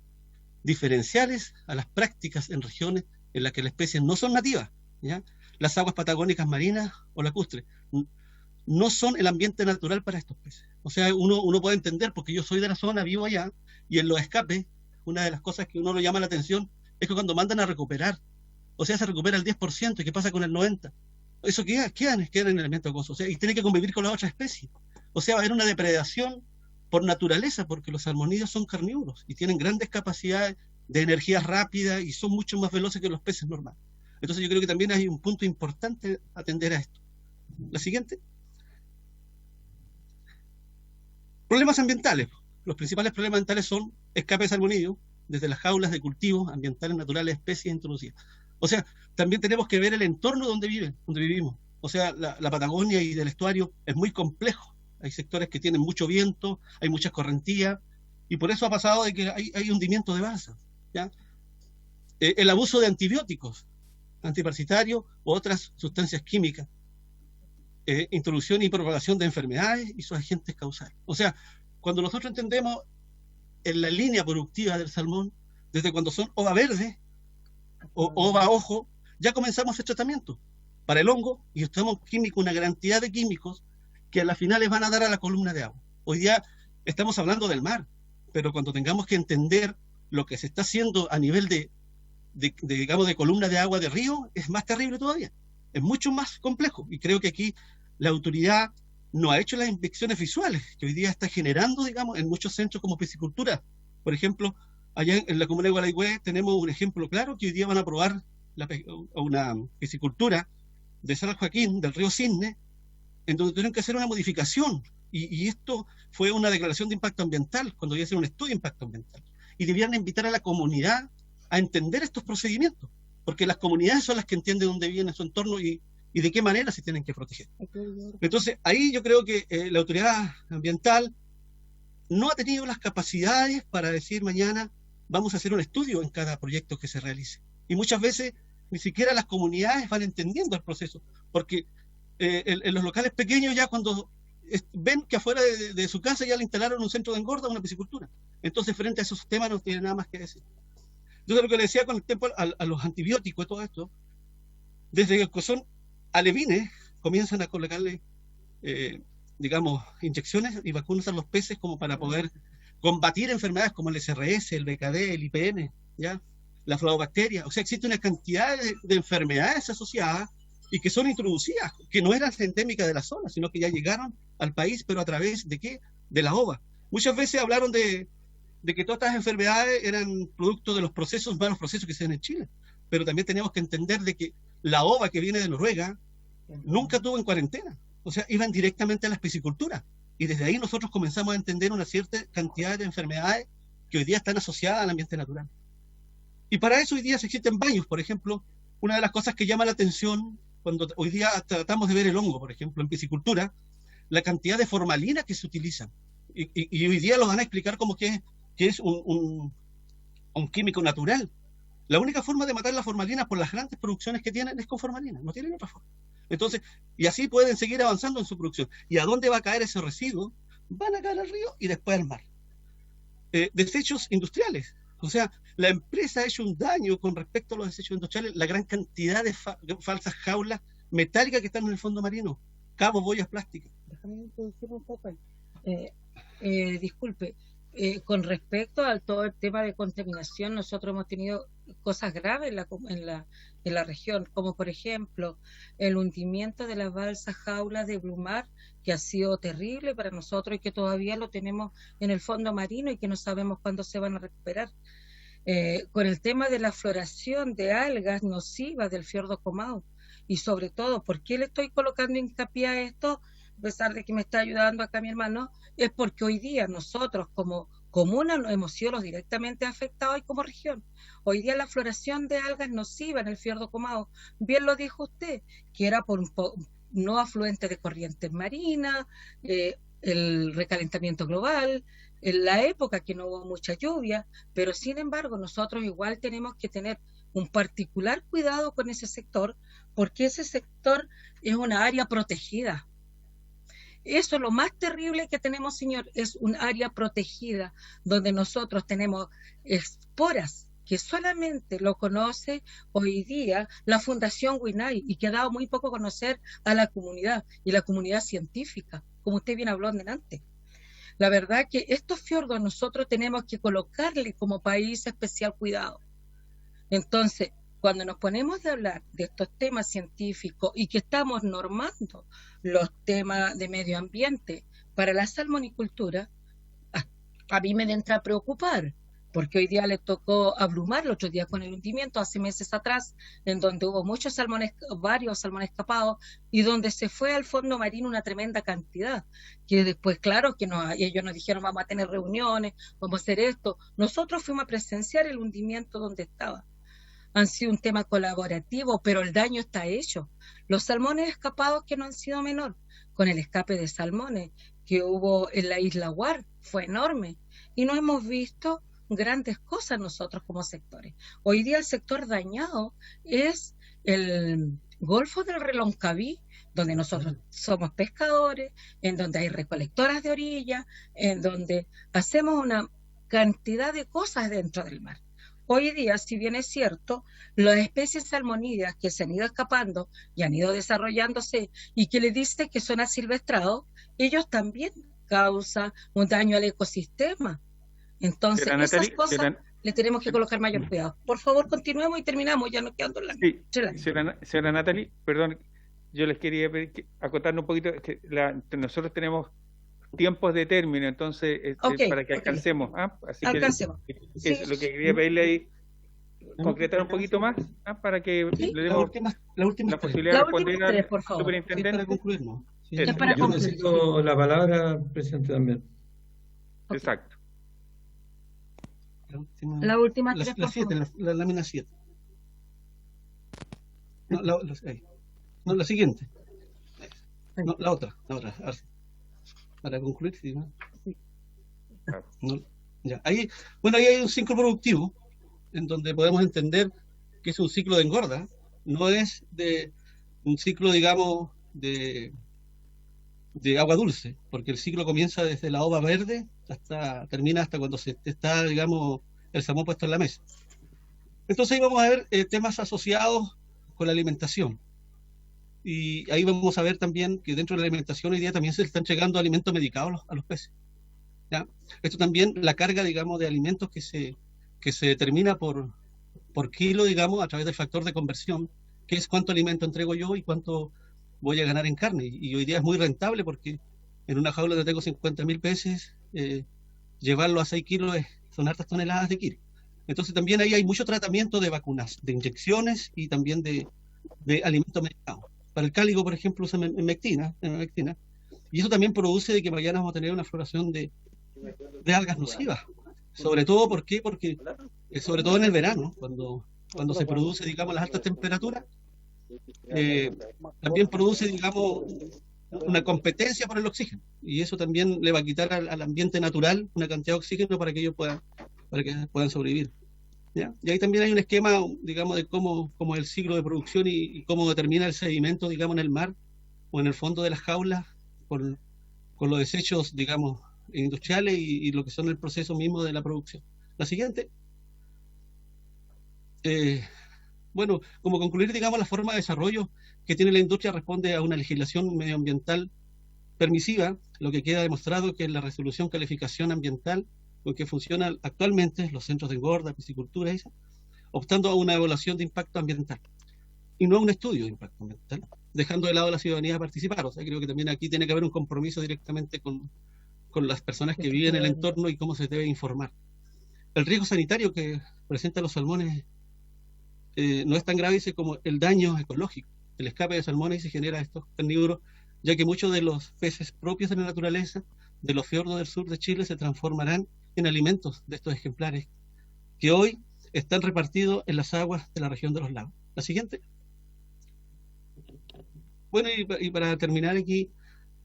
diferenciales a las prácticas en regiones en las que las especies no son nativas, ¿ya? Las aguas patagónicas marinas o lacustres no son el ambiente natural para estos peces. O sea, uno puede entender, porque yo soy de la zona, vivo allá, y en los escapes, una de las cosas que uno lo llama la atención es que cuando mandan a recuperar, o sea, se recupera el 10%, ¿y qué pasa con el 90%? Eso queda en el ambiente acuoso, o sea, y tiene que convivir con las otras especies. O sea, va a haber una depredación por naturaleza, porque los salmonídeos son carnívoros y tienen grandes capacidades de energía rápida y son mucho más veloces que los peces normales. Entonces yo creo que también hay un punto importante atender a esto. La siguiente. Problemas ambientales. Los principales problemas ambientales son escape de salmonídeo desde las jaulas de cultivos ambientales naturales, especies introducidas. O sea, también tenemos que ver el entorno donde vivimos. O sea, la Patagonia y del estuario es muy complejo. Hay sectores que tienen mucho viento, hay muchas correntías, y por eso ha pasado de que hay hundimiento de balsas, ¿ya? El abuso de antibióticos, antiparasitarios u otras sustancias químicas, introducción y propagación de enfermedades y sus agentes causales. O sea, cuando nosotros entendemos en la línea productiva del salmón, desde cuando son ova verde o ova ojo, ya comenzamos a hacer tratamiento para el hongo y usamos químicos, una cantidad de químicos que a la final les van a dar a la columna de agua. Hoy día estamos hablando del mar, pero cuando tengamos que entender lo que se está haciendo a nivel digamos, de columna de agua de río, es más terrible todavía. Es mucho más complejo. Y creo que aquí la autoridad no ha hecho las inspecciones visuales que hoy día está generando, digamos, en muchos centros como piscicultura. Por ejemplo, allá en la comuna de Gualeguay tenemos un ejemplo claro que hoy día van a probar una piscicultura de San Joaquín, del río Cisne, en donde tuvieron que hacer una modificación. Y esto fue una declaración de impacto ambiental, cuando iba a hacer un estudio de impacto ambiental. Y debían invitar a la comunidad a entender estos procedimientos, porque las comunidades son las que entienden dónde viene su entorno y de qué manera se tienen que proteger. Entonces, ahí yo creo que la autoridad ambiental no ha tenido las capacidades para decir mañana vamos a hacer un estudio en cada proyecto que se realice. Y muchas veces ni siquiera las comunidades van entendiendo el proceso, porque en los locales pequeños ya cuando ven que afuera de su casa ya le instalaron un centro de engorda, una piscicultura. Entonces, frente a esos temas no tiene nada más que decir. Entonces, lo que le decía con el tiempo a los antibióticos y todo esto, desde que son alevines, comienzan a colocarle, digamos, inyecciones y vacunas a los peces como para poder combatir enfermedades como el SRS, el BKD, el IPN, ¿ya? La florobacteria. O sea, existe una cantidad de enfermedades asociadas y que son introducidas, que no eran endémicas de la zona, sino que ya llegaron al país, pero a través de ¿qué? De la ova. Muchas veces hablaron de que todas estas enfermedades eran producto de los malos procesos que se dan en Chile. Pero también tenemos que entender de que la ova que viene de Noruega nunca estuvo en cuarentena. O sea, iban directamente a las pisciculturas. Y desde ahí nosotros comenzamos a entender una cierta cantidad de enfermedades que hoy día están asociadas al ambiente natural. Y para eso hoy día se existen baños, por ejemplo. Una de las cosas que llama la atención cuando hoy día tratamos de ver el hongo, por ejemplo, en piscicultura, la cantidad de formalina que se utilizan. Y hoy día lo van a explicar como que es un químico natural. La única forma de matar la formalina por las grandes producciones que tienen es con formalina, no tienen otra forma. Entonces, y así pueden seguir avanzando en su producción. ¿Y a dónde va a caer ese residuo? Van a caer al río y después al mar. Desechos industriales. O sea, la empresa ha hecho un daño con respecto a los desechos industriales, la gran cantidad de falsas jaulas metálicas que están en el fondo marino, cabos, boyas plásticas. Déjame introducir un poco. Disculpe, con respecto a todo el tema de contaminación, nosotros hemos tenido cosas graves en la región, como por ejemplo el hundimiento de las balsas jaulas de Blumar, que ha sido terrible para nosotros y que todavía lo tenemos en el fondo marino y que no sabemos cuándo se van a recuperar. Con el tema de la floración de algas nocivas del fiordo Comau, y sobre todo, ¿por qué le estoy colocando hincapié a esto? A pesar de que me está ayudando acá mi hermano, es porque hoy día nosotros como comuna hemos sido los directamente afectados y como región. Hoy día la floración de algas nociva en el fiordo Comau, bien lo dijo usted, que era por no afluente de corrientes marinas, el recalentamiento global, en la época que no hubo mucha lluvia, pero sin embargo nosotros igual tenemos que tener un particular cuidado con ese sector, porque ese sector es una área protegida. Eso es lo más terrible que tenemos, señor, es un área protegida, donde nosotros tenemos esporas que solamente lo conoce hoy día la Fundación Winay y que ha dado muy poco a conocer a la comunidad y la comunidad científica, como usted bien habló antes. La verdad que estos fiordos nosotros tenemos que colocarle como país especial cuidado. Entonces, cuando nos ponemos a hablar de estos temas científicos y que estamos normando los temas de medio ambiente para la salmonicultura, a mí me entra a preocupar, porque hoy día le tocó a Blumar el otro día con el hundimiento, hace meses atrás, en donde hubo varios salmones escapados y donde se fue al fondo marino una tremenda cantidad, que después, claro, que ellos nos dijeron vamos a tener reuniones, vamos a hacer esto. Nosotros fuimos a presenciar el hundimiento donde estaba. Han sido un tema colaborativo, pero el daño está hecho. Los salmones escapados que no han sido menor, con el escape de salmones que hubo en la isla Guar, fue enorme. Y no hemos visto grandes cosas nosotros como sectores. Hoy día el sector dañado es el Golfo del Reloncaví, donde nosotros somos pescadores, en donde hay recolectoras de orilla, en donde hacemos una cantidad de cosas dentro del mar. Hoy día, si bien es cierto, las especies salmonídeas que se han ido escapando y han ido desarrollándose y que le dice que son asilvestrados, ellos también causa un daño al ecosistema. Entonces, Señora esas Natalie, cosas señora- le tenemos que colocar mayor cuidado. Por favor, continuemos y terminamos, ya nos quedan las Sí, chelas. señora Natalie, perdón, yo les quería pedir acotarnos un poquito, que nosotros tenemos tiempos de término, entonces Ok, para que ok. alcancemos, así Alcancemos. que Sí. eso, lo que quería pedirle ahí, concretar un poquito más, para que Sí. le Las demos últimas la tres. posibilidad de Las responder últimas tres, al por favor. Es para superintendente. concluir, ¿no? Sí, Eso. Es para Yo concluir. necesito la palabra, presidente, también. Ok. Exacto. Las últimas La tres, por 7, favor. la lámina 7. No, no, la siguiente. No, la otra. A ver, para concluir, sí, ¿no? No, ya. Ahí hay un ciclo productivo en donde podemos entender que es un ciclo de engorda, no es de un ciclo, digamos, de agua dulce, porque el ciclo comienza desde la ova verde termina hasta cuando se está, digamos, el salmón puesto en la mesa. Entonces ahí vamos a ver temas asociados con la alimentación. Y ahí vamos a ver también que dentro de la alimentación hoy día también se están llegando alimentos medicados a los peces. ¿Ya? Esto también, la carga, digamos, de alimentos que se determina por kilo, digamos, a través del factor de conversión, que es cuánto alimento entrego yo y cuánto voy a ganar en carne. Y hoy día es muy rentable porque en una jaula donde tengo 50.000 peces, llevarlo a 6 kilos son hartas toneladas de kilo. Entonces también ahí hay mucho tratamiento de vacunas, de inyecciones y también de alimentos medicados. Para el cáligo, por ejemplo, usan mectina, y eso también produce de que mañana vamos a tener una floración de algas nocivas. Sobre todo, ¿por qué? Porque sobre todo en el verano, cuando se produce, digamos, las altas temperaturas, también produce, digamos, una competencia por el oxígeno, y eso también le va a quitar al ambiente natural una cantidad de oxígeno para que ellos puedan sobrevivir. ¿Ya? Y ahí también hay un esquema, digamos, de cómo es el ciclo de producción y cómo determina el sedimento, digamos, en el mar o en el fondo de las jaulas con los desechos, digamos, industriales y lo que son el proceso mismo de la producción. La siguiente. Bueno, como concluir, digamos, la forma de desarrollo que tiene la industria responde a una legislación medioambiental permisiva, lo que queda demostrado que es la resolución calificación ambiental con que funcionan actualmente los centros de engorda, piscicultura, optando a una evaluación de impacto ambiental y no a un estudio de impacto ambiental, dejando de lado a la ciudadanía a participar. O sea, creo que también aquí tiene que haber un compromiso directamente con las personas que viven en el entorno y cómo se debe informar. El riesgo sanitario que presentan los salmones no es tan grave como el daño ecológico. El escape de salmones se genera estos carnívoros, ya que muchos de los peces propios de la naturaleza de los fiordos del sur de Chile se transformarán en alimentos de estos ejemplares que hoy están repartidos en las aguas de la región de los lagos. La siguiente. Bueno, y para terminar aquí,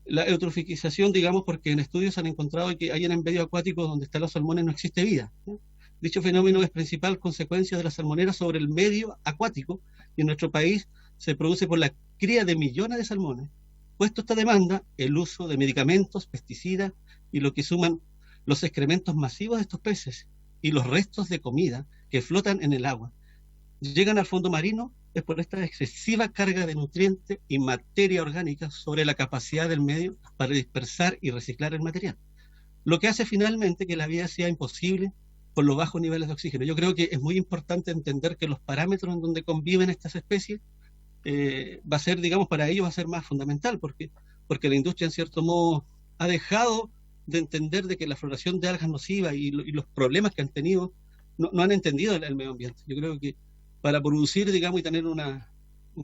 la eutrofización, digamos, porque en estudios han encontrado que hay en el medio acuático donde están los salmones no existe vida, ¿no? Dicho fenómeno es principal consecuencia de la salmonera sobre el medio acuático y en nuestro país se produce por la cría de millones de salmones. Puesto esta demanda, el uso de medicamentos, pesticidas y lo que suman los excrementos masivos de estos peces y los restos de comida que flotan en el agua llegan al fondo marino es por esta excesiva carga de nutrientes y materia orgánica sobre la capacidad del medio para dispersar y reciclar el material, lo que hace finalmente que la vida sea imposible por los bajos niveles de oxígeno. Yo creo que es muy importante entender que los parámetros en donde conviven estas especies va a ser, digamos, para ellos va a ser más fundamental, porque la industria en cierto modo ha dejado de entender de que la floración de algas nocivas y los problemas que han tenido no han entendido el medio ambiente. Yo creo que para producir, digamos, y tener un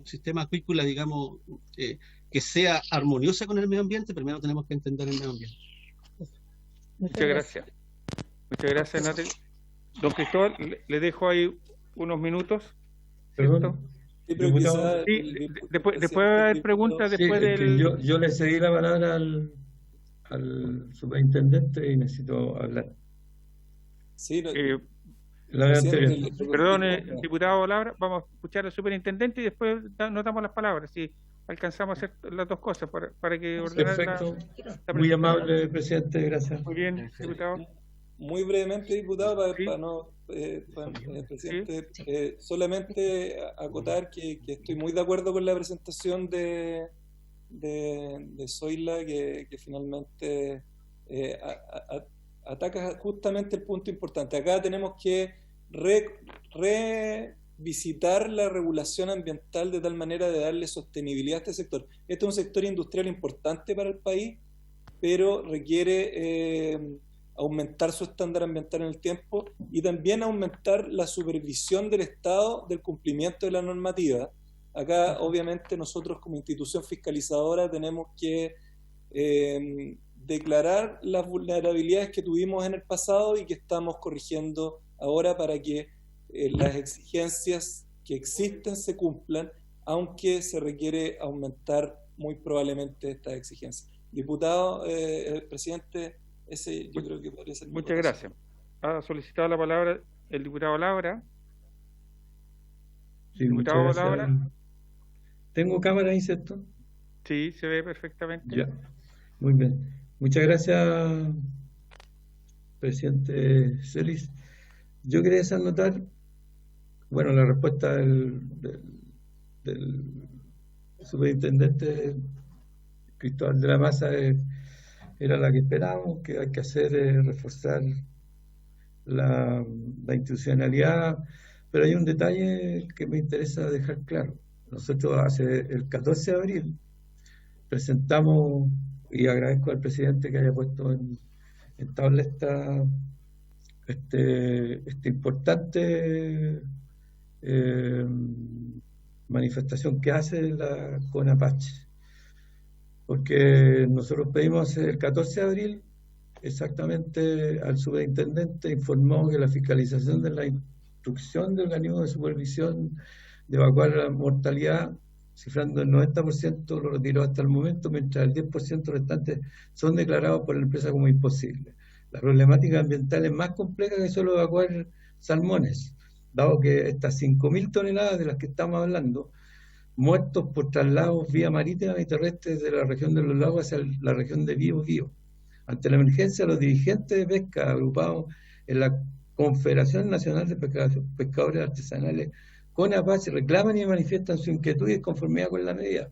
sistema acuícola, digamos, que sea armoniosa con el medio ambiente, primero tenemos que entender el medio ambiente. Muchas gracias. Muchas gracias, Natalie. Don Cristóbal, le dejo ahí unos minutos. Perdón. Sí, pero quizá Sí, después va a haber preguntas Sí, después es que del... yo le cedí la palabra al superintendente y necesito hablar. Sí, La vez anterior. Perdón, diputado Labra, vamos a escuchar al superintendente y después nos damos las palabras. Si alcanzamos a hacer las dos cosas para que ordenar Perfecto. la Muy amable, presidente, gracias. Muy bien, diputado. Muy brevemente, diputado, presidente, solamente acotar que estoy muy de acuerdo con la presentación de Zoila, que finalmente atacas justamente el punto importante. Acá tenemos que revisitar la regulación ambiental de tal manera de darle sostenibilidad a este sector. Este es un sector industrial importante para el país, pero requiere aumentar su estándar ambiental en el tiempo y también aumentar la supervisión del Estado del cumplimiento de la normativa. Acá, obviamente, nosotros como institución fiscalizadora tenemos que declarar las vulnerabilidades que tuvimos en el pasado y que estamos corrigiendo ahora para que las exigencias que existen se cumplan, aunque se requiere aumentar muy probablemente estas exigencias. Diputado, presidente, ese yo creo que podría ser. Muchas gracias. Ha solicitado la palabra el diputado Labra. Sí, Diputado muchas gracias. Labra. ¿Tengo cámara ahí, cierto? Sí, se ve perfectamente. Ya, muy bien. Muchas gracias, presidente Celis. Yo quería hacer notar, bueno, la respuesta del superintendente Cristóbal de la Maza era la que esperábamos, que hay que hacer reforzar la institucionalidad, pero hay un detalle que me interesa dejar claro. Nosotros hace el 14 de abril presentamos, y agradezco al presidente que haya puesto en tabla este importante manifestación que hace la CONAPACH, porque nosotros pedimos el 14 de abril exactamente al superintendente, informó que la fiscalización de la instrucción del organismo de supervisión de evacuar la mortalidad, cifrando el 90%, lo retiró hasta el momento, mientras el 10% restante son declarados por la empresa como imposible. La problemática ambiental es más compleja que solo evacuar salmones, dado que estas 5.000 toneladas de las que estamos hablando, muertos por traslados vía marítima y terrestre de la región de los lagos hacia la región de Biobío. Ante la emergencia, los dirigentes de pesca agrupados en la Confederación Nacional de Pescadores Artesanales, CONAPACH, reclaman y manifiestan su inquietud y conformidad con la medida,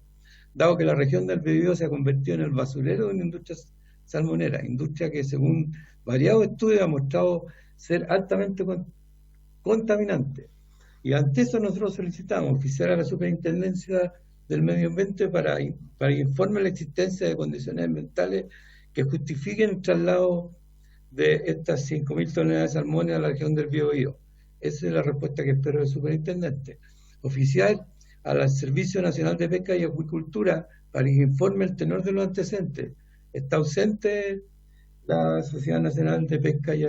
dado que la región del Biobío se ha convertido en el basurero de una industria salmonera, industria que según variados estudios ha mostrado ser altamente contaminante. Y ante eso nosotros solicitamos oficiar a la Superintendencia del Medio Ambiente para que informe la existencia de condiciones ambientales que justifiquen el traslado de estas 5.000 toneladas de salmones a la región del Biobío. Esa es la respuesta que espero del superintendente. Oficiar al Servicio Nacional de Pesca y Acuicultura para que informe el tenor de los antecedentes. Está ausente la Sociedad Nacional de Pesca y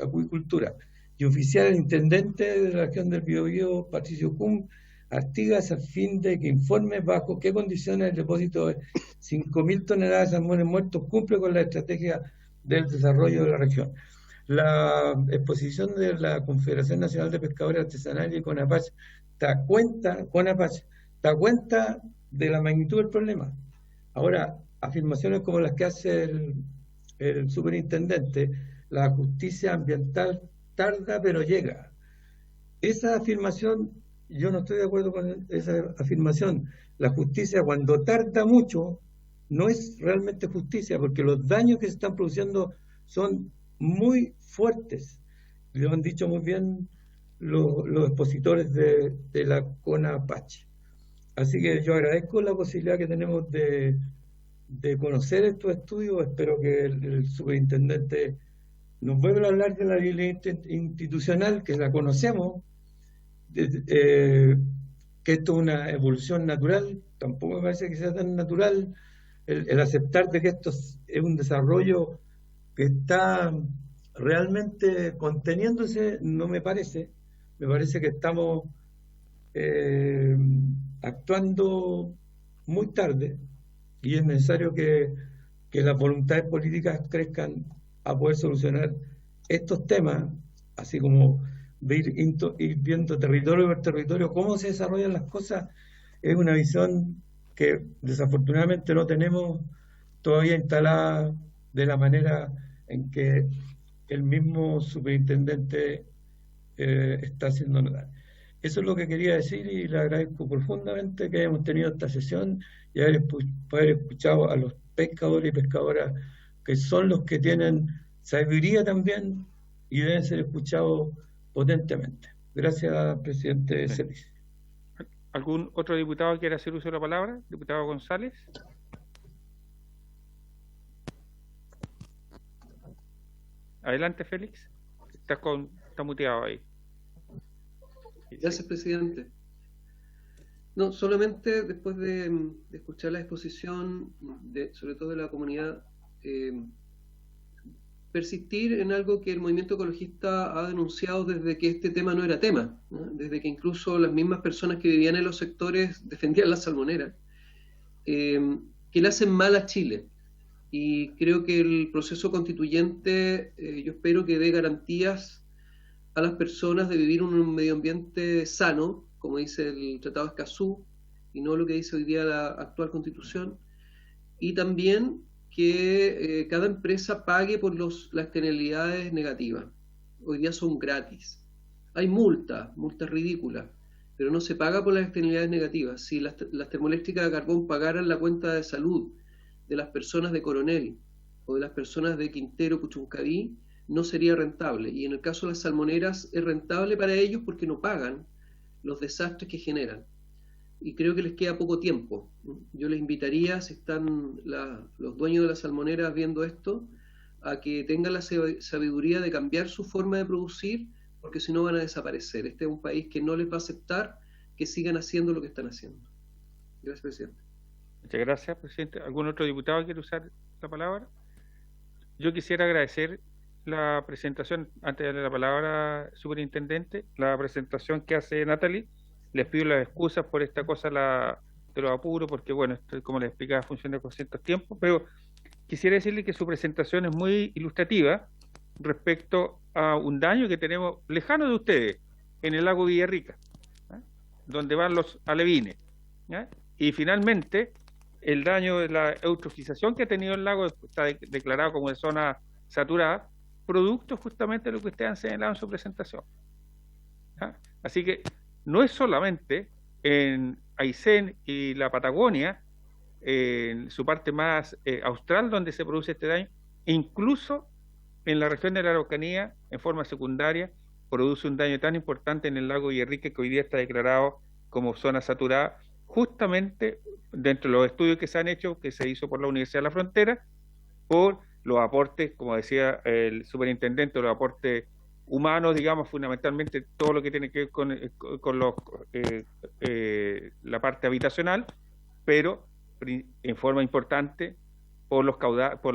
Acuicultura. Y oficiar al intendente de la región del Biobío, Patricio Cum Artigas, a fin de que informe bajo qué condiciones el depósito de 5.000 toneladas de salmones muertos cumple con la estrategia del desarrollo de la región. La exposición de la Confederación Nacional de Pescadores Artesanales y CONAPACH da cuenta de la magnitud del problema. Ahora, afirmaciones como las que hace el superintendente, la justicia ambiental tarda pero llega. Esa afirmación, yo no estoy de acuerdo con esa afirmación. La justicia, cuando tarda mucho, no es realmente justicia, porque los daños que se están produciendo son muy fuertes. Lo han dicho muy bien los expositores de la CONAPACH. Así que yo agradezco la posibilidad que tenemos de conocer estos estudios. Espero que el superintendente nos vuelva a hablar de la ley institucional, que la conocemos, que esto es una evolución natural. Tampoco me parece que sea tan natural el aceptar de que esto es un desarrollo que está realmente conteniéndose. No me parece. Me parece que estamos actuando muy tarde y es necesario que las voluntades políticas crezcan a poder solucionar estos temas, así como de ir viendo territorio por territorio cómo se desarrollan las cosas. Es una visión que desafortunadamente no tenemos todavía instalada de la manera en que el mismo superintendente está haciendo notar. Eso es lo que quería decir y le agradezco profundamente que hayamos tenido esta sesión y haber escuchado a los pescadores y pescadoras que son los que tienen sabiduría también y deben ser escuchados potentemente. Gracias, presidente Celis. ¿Algún otro diputado quiere hacer uso de la palabra? Diputado González. Adelante, Félix. Está muteado ahí. Gracias, presidente. No, solamente después de escuchar la exposición, sobre todo de la comunidad, persistir en algo que el movimiento ecologista ha denunciado desde que este tema no era tema, ¿no? Desde que incluso las mismas personas que vivían en los sectores defendían la salmonera, que le hacen mal a Chile. Y creo que el proceso constituyente, yo espero que dé garantías a las personas de vivir en un medio ambiente sano, como dice el Tratado de Escazú, y no lo que dice hoy día la actual Constitución, y también que cada empresa pague por las externalidades negativas. Hoy día son gratis. Hay multas ridículas, pero no se paga por las externalidades negativas. Si las termoeléctricas de carbón pagaran la cuenta de salud de las personas de Coronel o de las personas de Quintero, Puchuncaví, no sería rentable. Y en el caso de las salmoneras es rentable para ellos porque no pagan los desastres que generan. Y creo que les queda poco tiempo. Yo les invitaría, si están los dueños de las salmoneras viendo esto, a que tengan la sabiduría de cambiar su forma de producir, porque si no van a desaparecer. Este es un país que no les va a aceptar que sigan haciendo lo que están haciendo. Gracias, presidente. Muchas gracias, presidente. ¿Algún otro diputado quiere usar la palabra? Yo quisiera agradecer la presentación, antes de darle la palabra, superintendente, la presentación que hace Natalie. Les pido las excusas por esta cosa de los apuros, porque bueno, esto, como les explicaba, funciona con ciertos tiempos, pero quisiera decirle que su presentación es muy ilustrativa respecto a un daño que tenemos lejano de ustedes, en el lago Villarrica, ¿eh? Donde van los alevines, ¿eh? Y finalmente el daño de la eutrofización que ha tenido el lago está declarado como de zona saturada, producto justamente de lo que ustedes han señalado en su presentación, ¿eh? Así que no es solamente en Aysén y la Patagonia, en su parte más austral, donde se produce este daño, incluso en la región de la Araucanía, en forma secundaria, produce un daño tan importante en el lago Villarrica que hoy día está declarado como zona saturada, justamente dentro de los estudios que se han hecho, que se hizo por la Universidad de la Frontera, por los aportes, como decía el superintendente, los aportes humanos, digamos, fundamentalmente todo lo que tiene que ver con la parte habitacional, pero en forma importante por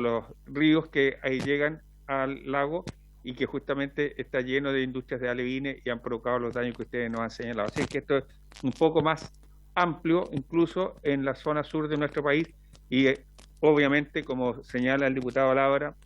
los ríos que ahí llegan al lago y que justamente está lleno de industrias de alevines y han provocado los daños que ustedes nos han señalado. Así que esto es un poco más amplio, incluso en la zona sur de nuestro país, y obviamente, como señala el diputado Labra,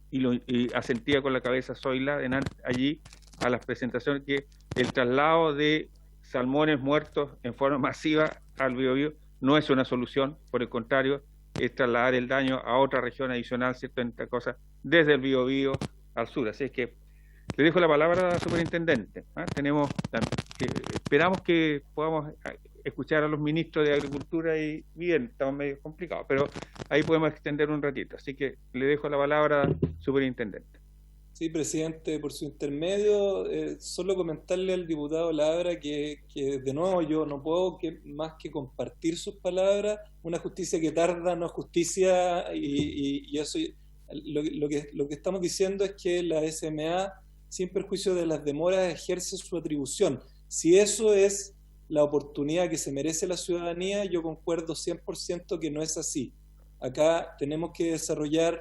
y asentía con la cabeza Zoila allí a las presentaciones, que el traslado de salmones muertos en forma masiva al Biobío no es una solución, por el contrario, es trasladar el daño a otra región adicional, ¿cierto?, entre cosas, desde el Biobío al sur. Así es que le dejo la palabra al superintendente, ¿eh? Esperamos que podamos escuchar a los ministros de Agricultura y bien, estamos medio complicados, pero ahí podemos extender un ratito. Así que le dejo la palabra al superintendente. Sí, presidente, por su intermedio, solo comentarle al diputado Labra que de nuevo yo no puedo más que compartir sus palabras. Una justicia que tarda no es justicia, y eso lo que estamos diciendo es que la SMA, sin perjuicio de las demoras, ejerce su atribución. Si eso es la oportunidad que se merece la ciudadanía, yo concuerdo 100% que no es así. Acá tenemos que desarrollar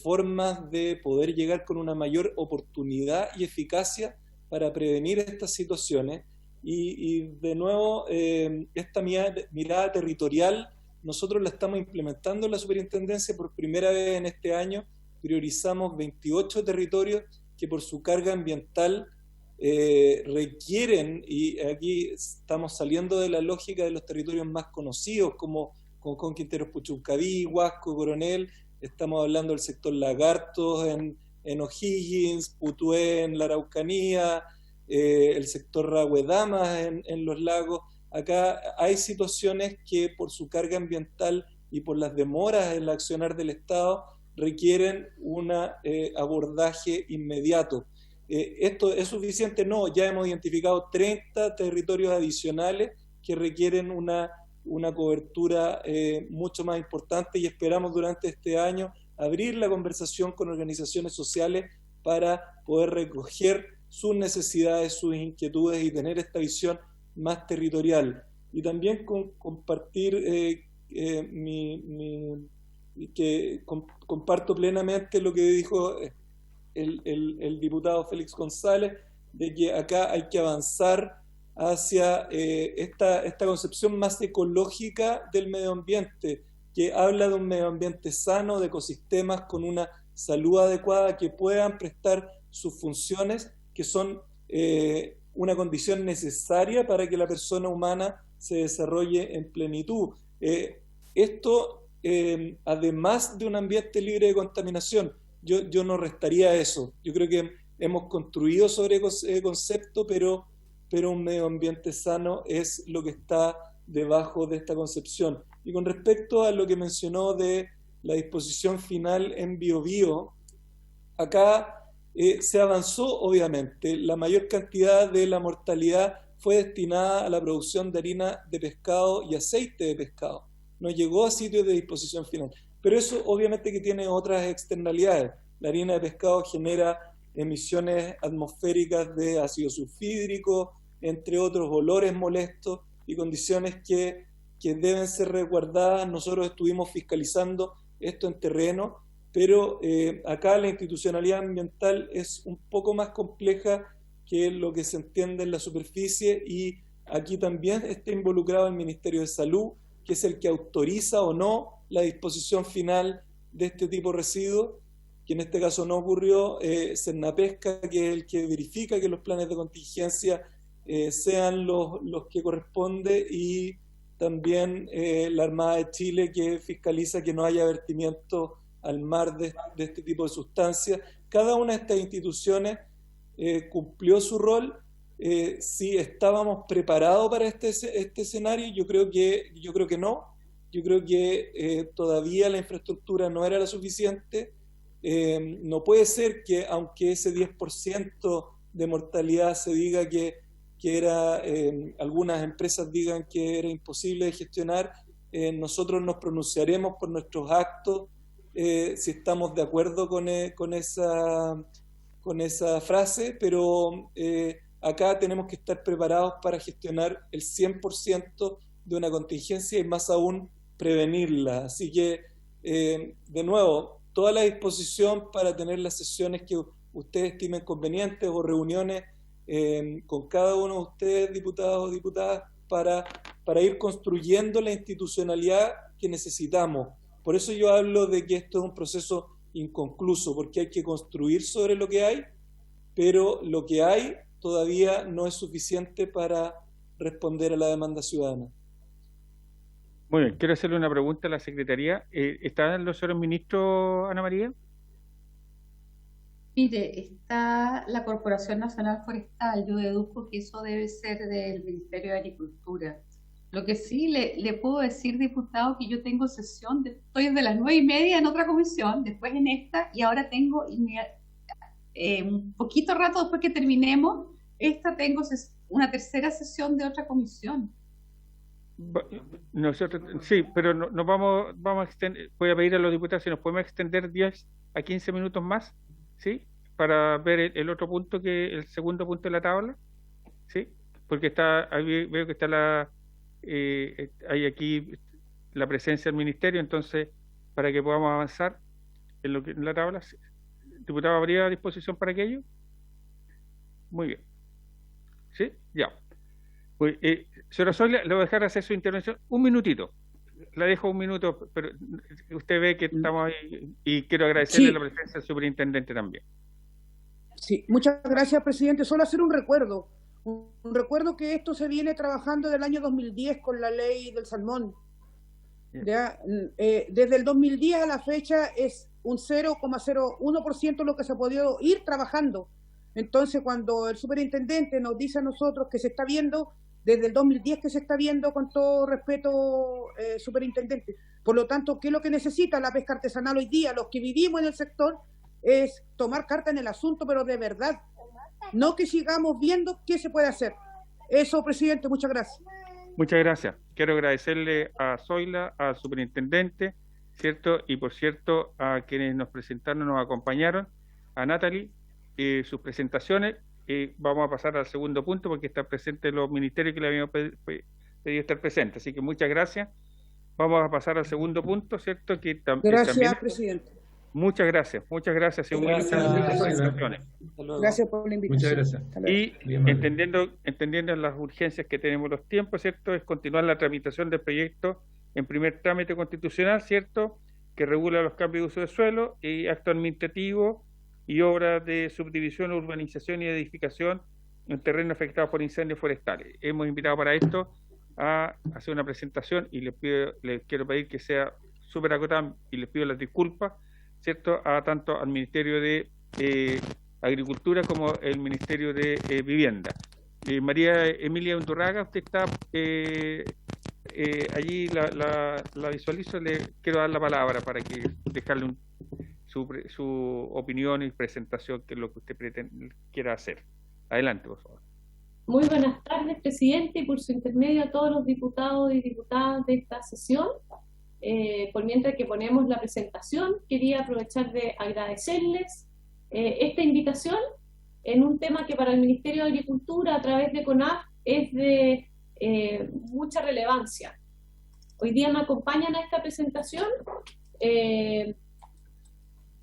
formas de poder llegar con una mayor oportunidad y eficacia para prevenir estas situaciones. Y de nuevo, esta mirada territorial, nosotros la estamos implementando en la superintendencia por primera vez en este año. Priorizamos 28 territorios que por su carga ambiental requieren, y aquí estamos saliendo de la lógica de los territorios más conocidos como Quinteros, Puchuncaví, Huasco, Coronel. Estamos hablando del sector Lagartos en O'Higgins, Putué en la Araucanía, el sector Rahuedamas en los lagos. Acá hay situaciones que por su carga ambiental y por las demoras en el accionar del Estado requieren un abordaje inmediato. ¿Esto es suficiente? No, ya hemos identificado 30 territorios adicionales que requieren una cobertura mucho más importante, y esperamos durante este año abrir la conversación con organizaciones sociales para poder recoger sus necesidades, sus inquietudes y tener esta visión más territorial. Y también compartir que comparto plenamente lo que dijo el diputado Félix González, de que acá hay que avanzar hacia esta concepción más ecológica del medio ambiente, que habla de un medio ambiente sano, de ecosistemas con una salud adecuada, que puedan prestar sus funciones, que son una condición necesaria para que la persona humana se desarrolle en plenitud. Esto, además de un ambiente libre de contaminación, yo no restaría eso. Yo creo que hemos construido sobre ese concepto, pero un medio ambiente sano es lo que está debajo de esta concepción. Y con respecto a lo que mencionó de la disposición final en Biobío, acá se avanzó, obviamente. La mayor cantidad de la mortalidad fue destinada a la producción de harina de pescado y aceite de pescado. No llegó a sitios de disposición final. Pero eso obviamente que tiene otras externalidades. La harina de pescado genera emisiones atmosféricas de ácido sulfídrico, entre otros olores molestos y condiciones que deben ser resguardadas. Nosotros estuvimos fiscalizando esto en terreno, pero acá la institucionalidad ambiental es un poco más compleja que lo que se entiende en la superficie, y aquí también está involucrado el Ministerio de Salud, que es el que autoriza o no la disposición final de este tipo de residuos, que en este caso no ocurrió. Cernapesca, que es el que verifica que los planes de contingencia sean los que corresponde, y también la Armada de Chile, que fiscaliza que no haya vertimiento al mar de este tipo de sustancias. Cada una de estas instituciones cumplió su rol. Si estábamos preparados para este escenario, yo creo que no. Yo creo que todavía la infraestructura no era la suficiente. No puede ser que, aunque ese 10% de mortalidad se diga que era, algunas empresas digan que era imposible de gestionar, nosotros nos pronunciaremos por nuestros actos si estamos de acuerdo con esa frase, pero acá tenemos que estar preparados para gestionar el 100% de una contingencia, y más aún prevenirla. Así que, de nuevo, toda la disposición para tener las sesiones que ustedes estimen convenientes, o reuniones con cada uno de ustedes, diputados o diputadas, para ir construyendo la institucionalidad que necesitamos. Por eso yo hablo de que esto es un proceso inconcluso, porque hay que construir sobre lo que hay, pero lo que hay todavía no es suficiente para responder a la demanda ciudadana. Muy bien, quiero hacerle una pregunta a la Secretaría. ¿Están los señores ministros, Ana María? Mire, está la Corporación Nacional Forestal. Yo deduzco que eso debe ser del Ministerio de Agricultura. Lo que sí le puedo decir, diputado, que yo tengo sesión, estoy desde las 9:30 en otra comisión, después en esta, y ahora tengo un poquito rato después que terminemos, tengo una tercera sesión de otra comisión. Nosotros, sí, pero nos vamos a extender. Voy a pedir a los diputados si nos podemos extender 10 a 15 minutos más, ¿sí? Para ver el otro punto, el segundo punto de la tabla, ¿sí? Porque ahí veo que está hay aquí la presencia del ministerio, entonces, para que podamos avanzar en la tabla. ¿Diputado, habría disposición para aquello? Muy bien. ¿Sí? Ya. Pues, señora Zoila, le voy a dejar hacer su intervención un minutito. La dejo un minuto, pero usted ve que estamos ahí, y quiero agradecerle la presencia del superintendente también. Sí, muchas gracias, presidente. Solo hacer un recuerdo que esto se viene trabajando del año 2010 con la ley del salmón. ¿Ya? Desde el 2010 a la fecha es un 0,01% lo que se ha podido ir trabajando. Entonces, cuando el superintendente nos dice a nosotros que se está viendo, desde el 2010 que se está viendo, con todo respeto, superintendente. Por lo tanto, ¿qué es lo que necesita la pesca artesanal hoy día? Los que vivimos en el sector, es tomar carta en el asunto, pero de verdad, no que sigamos viendo qué se puede hacer. Eso, presidente, muchas gracias. Muchas gracias. Quiero agradecerle a Zoila, al superintendente, ¿cierto? Y por cierto, a quienes nos presentaron, nos acompañaron, a Natalie, sus presentaciones. Vamos a pasar al segundo punto porque están presentes los ministerios que le habíamos pedido estar presentes. Así que muchas gracias. Vamos a pasar al segundo punto, ¿cierto? Que gracias, también... presidente. Muchas gracias, señor Wilson. Gracias por la invitación. Muchas gracias. Y entendiendo las urgencias que tenemos los tiempos, ¿cierto? Es continuar la tramitación del proyecto en primer trámite constitucional, ¿cierto? Que regula los cambios de uso de suelo y acto administrativo y obras de subdivisión, urbanización y edificación en terrenos afectados por incendios forestales. Hemos invitado para esto a hacer una presentación y les quiero pedir que sea súper acotada y les pido las disculpas, ¿cierto? A tanto al Ministerio de Agricultura como el Ministerio de Vivienda. María Emilia Undurraga, usted está allí, la visualizo, le quiero dar la palabra para que dejarle su opinión y presentación, que es lo que usted quiera hacer. Adelante, por favor. Muy buenas tardes, presidente, y por su intermedio a todos los diputados y diputadas de esta sesión. Por mientras que ponemos la presentación, quería aprovechar de agradecerles esta invitación en un tema que para el Ministerio de Agricultura a través de CONAF es de mucha relevancia. Hoy día me acompañan a esta presentación,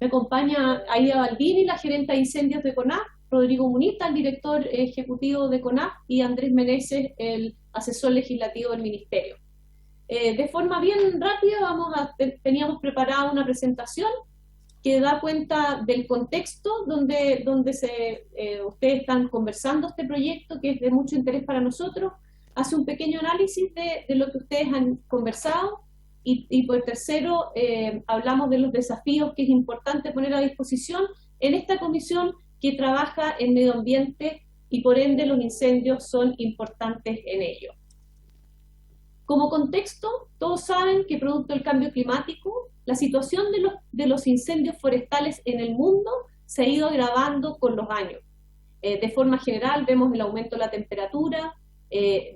me acompaña Aida Baldini, la gerente de incendios de CONAF, Rodrigo Munita, el director ejecutivo de CONAF, y Andrés Meneses, el asesor legislativo del Ministerio. De forma bien rápida teníamos preparada una presentación que da cuenta del contexto donde ustedes están conversando este proyecto, que es de mucho interés para nosotros. Hace un pequeño análisis de lo que ustedes han conversado y por tercero hablamos de los desafíos que es importante poner a disposición en esta comisión que trabaja en medio ambiente y por ende los incendios son importantes en ello. Como contexto, todos saben que producto del cambio climático, la situación de los incendios forestales en el mundo se ha ido agravando con los años. De forma general vemos el aumento de la temperatura,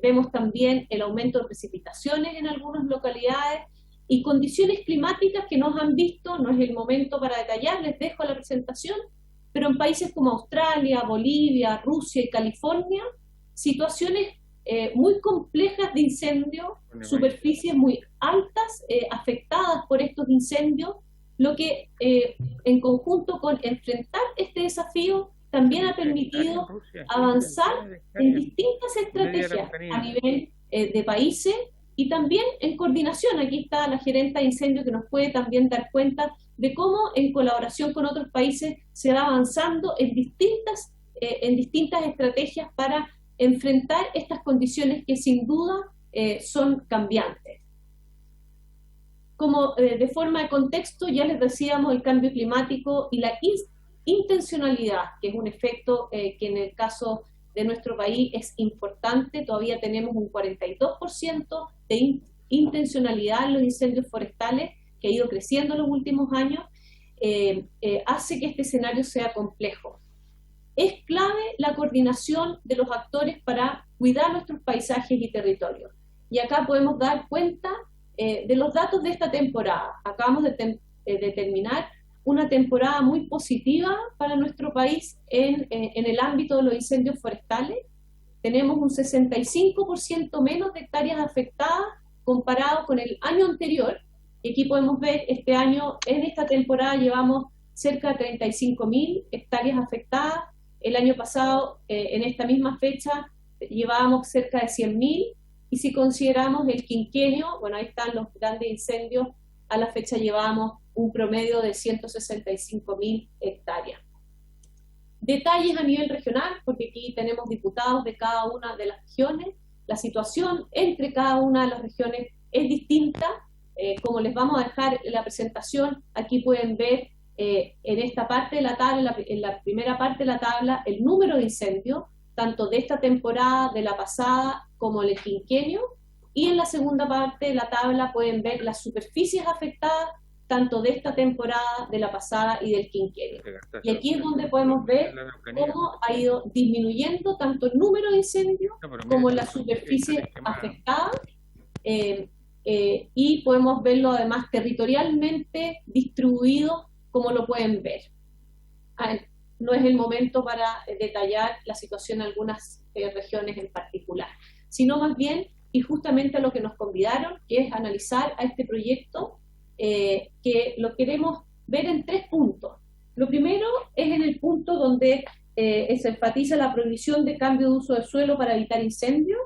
vemos también el aumento de precipitaciones en algunas localidades y condiciones climáticas que nos han visto, no es el momento para detallar, les dejo la presentación, pero en países como Australia, Bolivia, Rusia y California, situaciones muy complejas de incendio, superficies muy altas afectadas por estos incendios, lo que en conjunto con enfrentar este desafío también ha permitido avanzar en distintas estrategias a nivel de países y también en coordinación. Aquí está la gerenta de incendios que nos puede también dar cuenta de cómo en colaboración con otros países se va avanzando en distintas estrategias para enfrentar estas condiciones que sin duda son cambiantes. Como de forma de contexto, ya les decíamos el cambio climático y la intencionalidad, que es un efecto que en el caso de nuestro país es importante. Todavía tenemos un 42% de intencionalidad en los incendios forestales, que ha ido creciendo en los últimos años, hace que este escenario sea complejo. Es clave la coordinación de los actores para cuidar nuestros paisajes y territorios. Y acá podemos dar cuenta de los datos de esta temporada. Acabamos de terminar una temporada muy positiva para nuestro país en el ámbito de los incendios forestales. Tenemos un 65% menos de hectáreas afectadas comparado con el año anterior. Y aquí podemos ver, este año, en esta temporada llevamos cerca de 35.000 hectáreas afectadas. El año pasado, en esta misma fecha, llevábamos cerca de 100.000, y si consideramos el quinquenio, bueno, ahí están los grandes incendios, a la fecha llevábamos un promedio de 165.000 hectáreas. Detalles a nivel regional, porque aquí tenemos diputados de cada una de las regiones. La situación entre cada una de las regiones es distinta. Como les vamos a dejar en la presentación, aquí pueden ver en esta parte de la tabla, en la primera parte de la tabla, el número de incendios, tanto de esta temporada, de la pasada, como el quinquenio, y en la segunda parte de la tabla pueden ver las superficies afectadas tanto de esta temporada, de la pasada y del quinquenio. Y aquí es donde podemos ver cómo ha ido disminuyendo tanto el número de incendios como la superficie afectada, y podemos verlo además territorialmente distribuido, como lo pueden ver. No es el momento para detallar la situación en algunas regiones en particular, sino más bien, y justamente a lo que nos convidaron, que es analizar a este proyecto, que lo queremos ver en 3 puntos. Lo primero es en el punto donde se enfatiza la prohibición de cambio de uso del suelo para evitar incendios.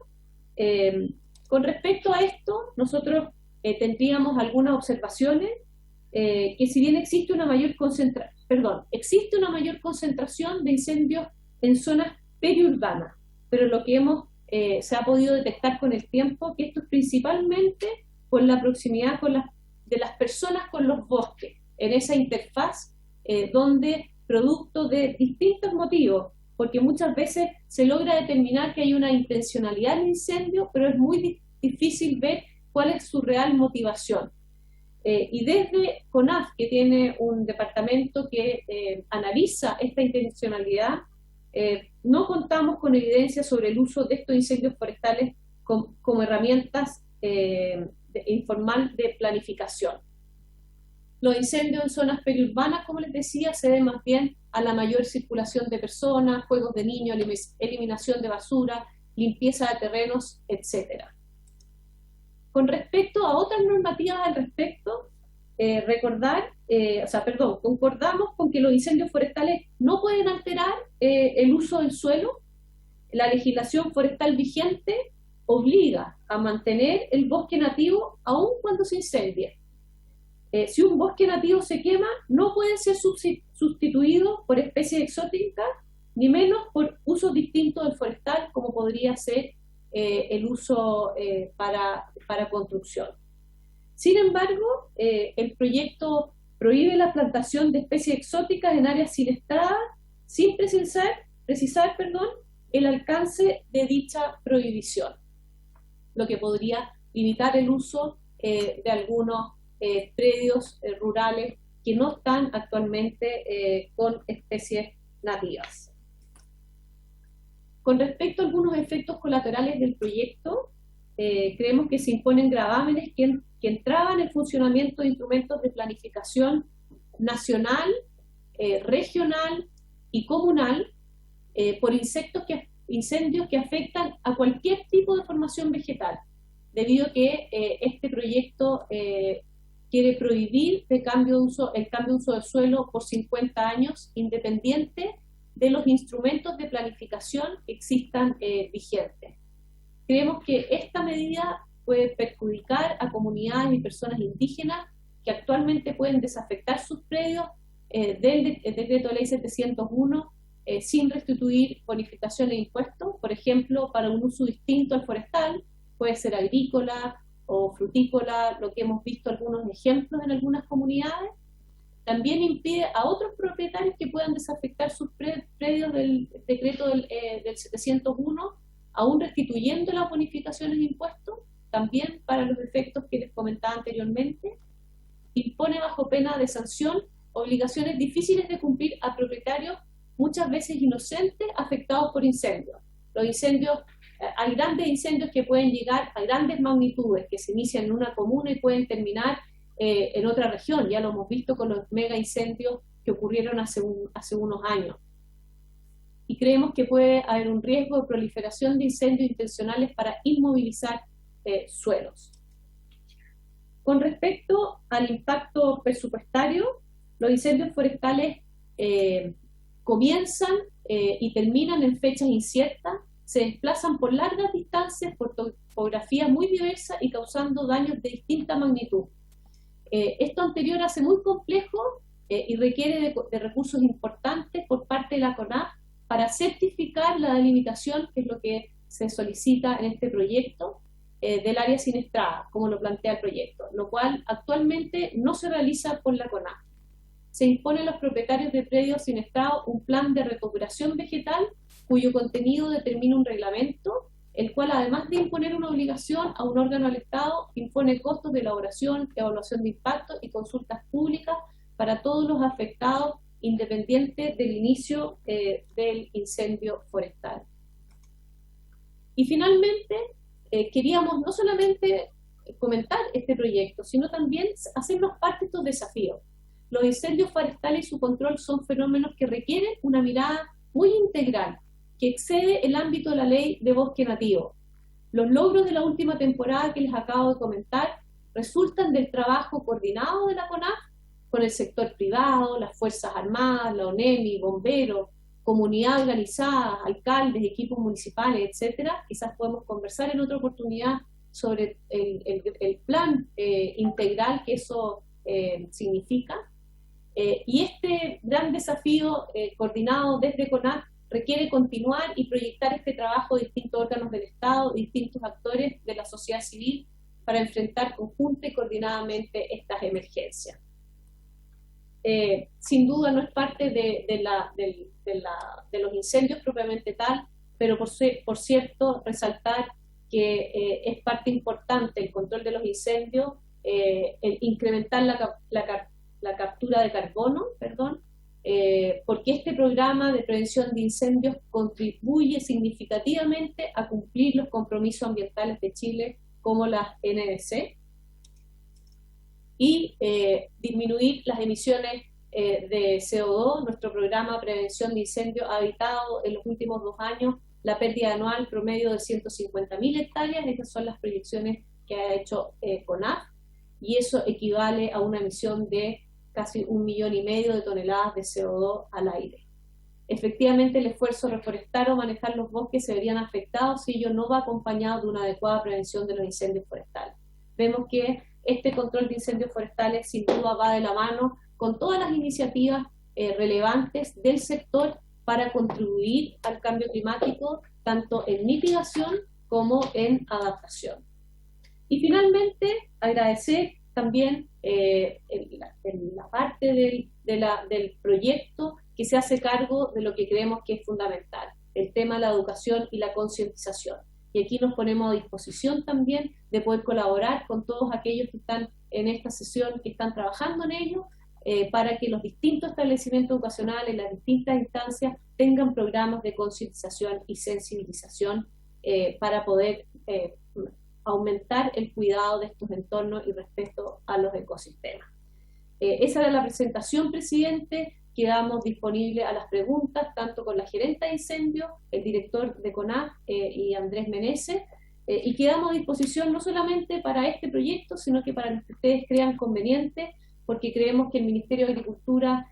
Con respecto a esto, nosotros tendríamos algunas observaciones, que si bien existe una mayor concentración de incendios en zonas periurbanas, pero lo que se ha podido detectar con el tiempo, que esto es principalmente por la proximidad de las personas con los bosques, en esa interfaz donde, producto de distintos motivos, porque muchas veces se logra determinar que hay una intencionalidad en el incendio, pero es muy difícil ver cuál es su real motivación. Y desde CONAF, que tiene un departamento que analiza esta intencionalidad, no contamos con evidencia sobre el uso de estos incendios forestales como herramientas informal de planificación. Los incendios en zonas periurbanas, como les decía, se deben más bien a la mayor circulación de personas, juegos de niños, eliminación de basura, limpieza de terrenos, etc. Con respecto a otras normativas al respecto, concordamos con que los incendios forestales no pueden alterar el uso del suelo. La legislación forestal vigente obliga a mantener el bosque nativo aun cuando se incendie. Si un bosque nativo se quema, no puede ser sustituido por especies exóticas, ni menos por usos distintos del forestal, como podría ser el uso para construcción. Sin embargo, el proyecto prohíbe la plantación de especies exóticas en áreas siniestradas sin precisar el alcance de dicha prohibición, lo que podría limitar el uso de algunos predios rurales que no están actualmente con especies nativas. Con respecto a algunos efectos colaterales del proyecto, creemos que se imponen gravámenes que entraban en el funcionamiento de instrumentos de planificación nacional, regional y comunal por incendios que afectan a cualquier tipo de formación vegetal, debido a que este proyecto quiere prohibir el cambio de uso del suelo por 50 años, independiente de los instrumentos de planificación que existan vigentes. Creemos que esta medida puede perjudicar a comunidades y personas indígenas que actualmente pueden desafectar sus predios del Decreto de Ley 701 sin restituir bonificaciones e impuestos, por ejemplo, para un uso distinto al forestal, puede ser agrícola o frutícola, lo que hemos visto algunos ejemplos en algunas comunidades. También impide a otros propietarios que puedan desafectar sus predios del Decreto del 701, aún restituyendo las bonificaciones de impuestos, también para los efectos que les comentaba anteriormente. Impone bajo pena de sanción obligaciones difíciles de cumplir a propietarios muchas veces inocentes afectados por incendios. Los incendios, hay grandes incendios que pueden llegar a grandes magnitudes, que se inician en una comuna y pueden terminar en otra región. Ya lo hemos visto con los mega incendios que ocurrieron hace unos años. Y creemos que puede haber un riesgo de proliferación de incendios intencionales para inmovilizar suelos. Con respecto al impacto presupuestario, los incendios forestales comienzan y terminan en fechas inciertas, se desplazan por largas distancias, por topografía muy diversa y causando daños de distinta magnitud. Esto anterior hace muy complejo y requiere de recursos importantes por parte de la CONAF para certificar la delimitación, que es lo que se solicita en este proyecto, del área siniestrada, como lo plantea el proyecto, lo cual actualmente no se realiza por la CONAF. Se impone a los propietarios de predios siniestrados un plan de recuperación vegetal cuyo contenido determina un reglamento, el cual además de imponer una obligación a un órgano del Estado, impone costos de elaboración, evaluación de impacto y consultas públicas para todos los afectados, independiente del inicio del incendio forestal. Y finalmente, queríamos no solamente comentar este proyecto, sino también hacernos parte de estos desafíos. Los incendios forestales y su control son fenómenos que requieren una mirada muy integral, que excede el ámbito de la ley de bosque nativo. Los logros de la última temporada que les acabo de comentar resultan del trabajo coordinado de la CONAF con el sector privado, las Fuerzas Armadas, la ONEMI, bomberos, comunidad organizada, alcaldes, equipos municipales, etcétera. Quizás podemos conversar en otra oportunidad sobre el plan integral que eso significa. Y este gran desafío coordinado desde CONAF requiere continuar y proyectar este trabajo de distintos órganos del Estado, distintos actores de la sociedad civil para enfrentar conjunta y coordinadamente estas emergencias. Sin duda no es parte de los incendios propiamente tal, pero por cierto resaltar que es parte importante el control de los incendios, el incrementar la captura de carbono, porque este programa de prevención de incendios contribuye significativamente a cumplir los compromisos ambientales de Chile como las NDC y disminuir las emisiones de CO2. Nuestro programa de prevención de incendios ha evitado en los últimos 2 años la pérdida anual promedio de 150.000 hectáreas. Estas son las proyecciones que ha hecho CONAF, y eso equivale a una emisión de casi 1,5 millones de toneladas de CO2 al aire. Efectivamente, el esfuerzo de reforestar o manejar los bosques se verían afectados si ello no va acompañado de una adecuada prevención de los incendios forestales. Vemos que este control de incendios forestales sin duda va de la mano con todas las iniciativas relevantes del sector para contribuir al cambio climático, tanto en mitigación como en adaptación. Y finalmente, agradecer también en la parte del proyecto que se hace cargo de lo que creemos que es fundamental, el tema de la educación y la concientización. Y aquí nos ponemos a disposición también de poder colaborar con todos aquellos que están en esta sesión, que están trabajando en ello, para que los distintos establecimientos educacionales, las distintas instancias, tengan programas de concientización y sensibilización para poder aumentar el cuidado de estos entornos y respeto a los ecosistemas. Esa era la presentación, presidente. Quedamos disponibles a las preguntas, tanto con la gerenta de incendios, el director de CONAF y Andrés Meneses, y quedamos a disposición no solamente para este proyecto, sino que para lo que ustedes crean conveniente, porque creemos que el Ministerio de Agricultura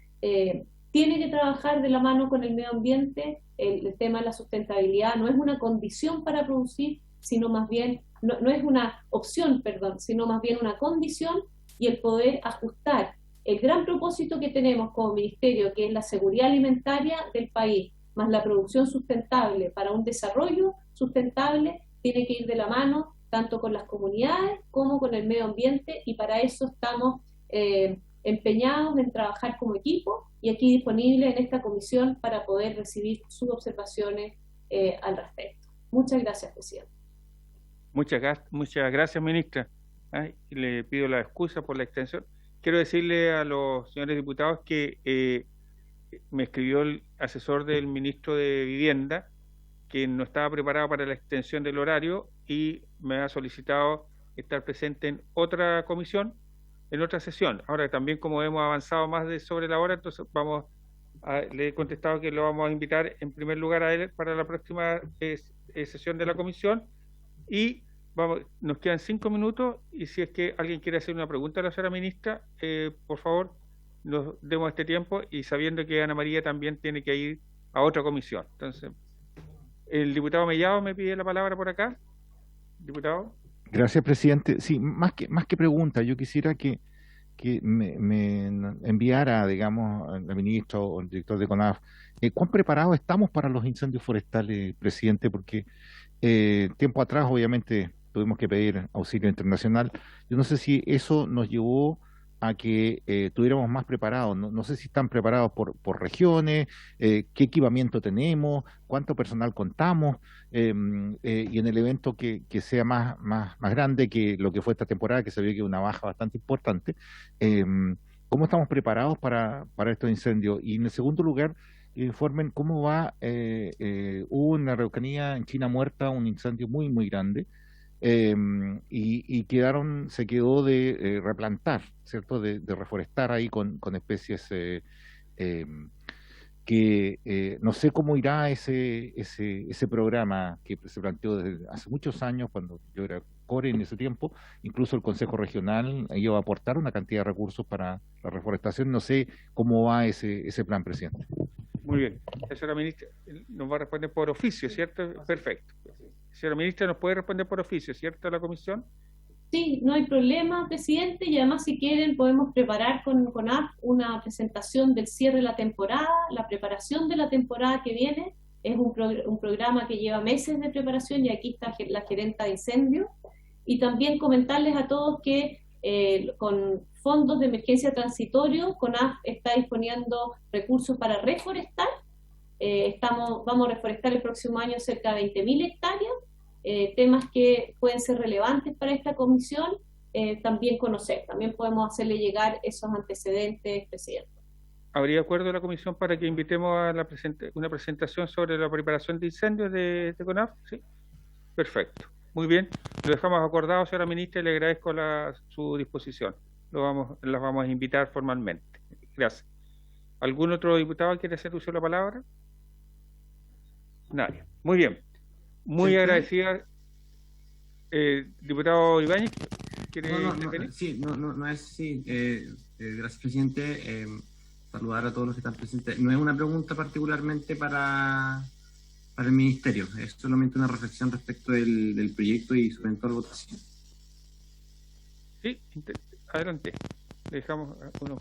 tiene que trabajar de la mano con el medio ambiente. El tema de la sustentabilidad no es una condición para producir, sino más bien, no es una opción, sino más bien una condición, y el poder ajustar el gran propósito que tenemos como ministerio, que es la seguridad alimentaria del país, más la producción sustentable para un desarrollo sustentable, tiene que ir de la mano tanto con las comunidades como con el medio ambiente, y para eso estamos empeñados en trabajar como equipo, y aquí disponible en esta comisión para poder recibir sus observaciones al respecto. Muchas gracias, presidente. Muchas gracias, ministra. Le pido la excusa por la extensión. Quiero decirle a los señores diputados que me escribió el asesor del ministro de Vivienda que no estaba preparado para la extensión del horario y me ha solicitado estar presente en otra comisión, en otra sesión. Ahora también, como hemos avanzado más sobre la hora, entonces le he contestado que lo vamos a invitar en primer lugar a él para la próxima sesión de la comisión. Y nos quedan 5 minutos, y si es que alguien quiere hacer una pregunta a la señora ministra, por favor, nos demos este tiempo, y sabiendo que Ana María también tiene que ir a otra comisión. Entonces, el diputado Mellado me pide la palabra por acá. Diputado. Gracias, presidente. Sí, más que pregunta, yo quisiera que me enviara, digamos, al ministro o al director de CONAF, ¿cuán preparados estamos para los incendios forestales, presidente? Porque tiempo atrás, obviamente, tuvimos que pedir auxilio internacional. Yo no sé si eso nos llevó a que estuviéramos más preparados. No sé si están preparados por regiones, qué equipamiento tenemos, cuánto personal contamos, y en el evento que sea más grande que lo que fue esta temporada, que se vio que una baja bastante importante, ¿cómo estamos preparados para estos incendios? Y en el segundo lugar, informen cómo va. Hubo una Araucanía en China muerta, un incendio muy, muy grande, y se quedó de replantar, ¿cierto? De reforestar ahí con especies que no sé cómo irá ese programa que se planteó desde hace muchos años, cuando yo era core en ese tiempo. Incluso el Consejo Regional iba a aportar una cantidad de recursos para la reforestación. No sé cómo va ese plan, presidente. Muy bien. La señora ministra nos va a responder por oficio, ¿cierto? Perfecto. Señora ministra, ¿nos puede responder por oficio, cierto, a la comisión? Sí, no hay problema, presidente, y además si quieren podemos preparar con CONAF una presentación del cierre de la temporada, la preparación de la temporada que viene. Es un programa que lleva meses de preparación, y aquí está la gerenta de incendios. Y también comentarles a todos que con fondos de emergencia transitorio, CONAF está disponiendo recursos para reforestar. Vamos a reforestar el próximo año cerca de 20.000 hectáreas. Temas que pueden ser relevantes para esta comisión, también conocer. También podemos hacerle llegar esos antecedentes, presidente. ¿Habría acuerdo de la comisión para que invitemos a una presentación sobre la preparación de incendios de CONAF? Sí. Perfecto. Muy bien. Lo dejamos acordado, señora ministra, y le agradezco su disposición. Las vamos a invitar formalmente. Gracias. ¿Algún otro diputado quiere hacer uso de la palabra? Nadie. Muy bien. Muy agradecida. Diputado Ibáñez, ¿quiere intervenir? No es así. Gracias, presidente. Saludar a todos los que están presentes. No es una pregunta particularmente para el ministerio, es solamente una reflexión respecto del proyecto y su eventual votación. Sí, adelante. Dejamos uno.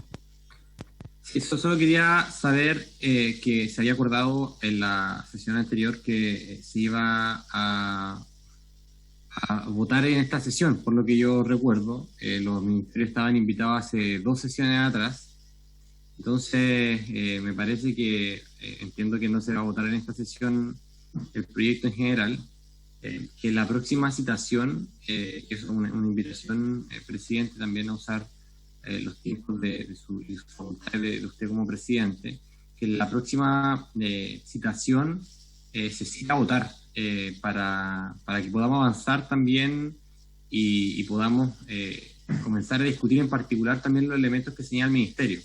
Sí, solo quería saber que se había acordado en la sesión anterior que se iba a votar en esta sesión, por lo que yo recuerdo. Los ministerios estaban invitados hace 2 sesiones atrás. Entonces, me parece que entiendo que no se va a votar en esta sesión el proyecto en general, que la próxima citación, que es una invitación, presidente, también a usar los tiempos de su voluntad de usted como presidente, que la próxima citación se cita a votar para que podamos avanzar también y podamos comenzar a discutir en particular también los elementos que señala el ministerio.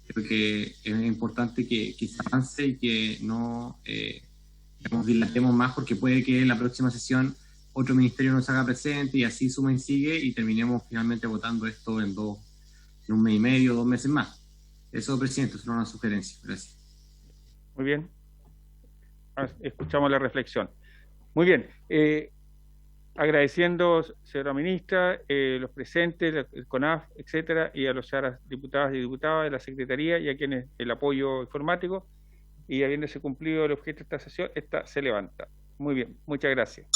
Creo que es importante que se avance y que no dilatemos más, porque puede que en la próxima sesión otro ministerio nos haga presente y así suma y sigue y terminemos finalmente votando esto en 1 mes y medio, 2 meses más. Eso, presidente, es una sugerencia. Gracias. Muy bien. Escuchamos la reflexión. Muy bien. Agradeciendo, señora ministra, los presentes, el CONAF, etcétera, y a los señoras diputadas y diputados de la Secretaría y a quienes el apoyo informático, y habiéndose cumplido el objeto de esta sesión, esta se levanta. Muy bien, muchas gracias.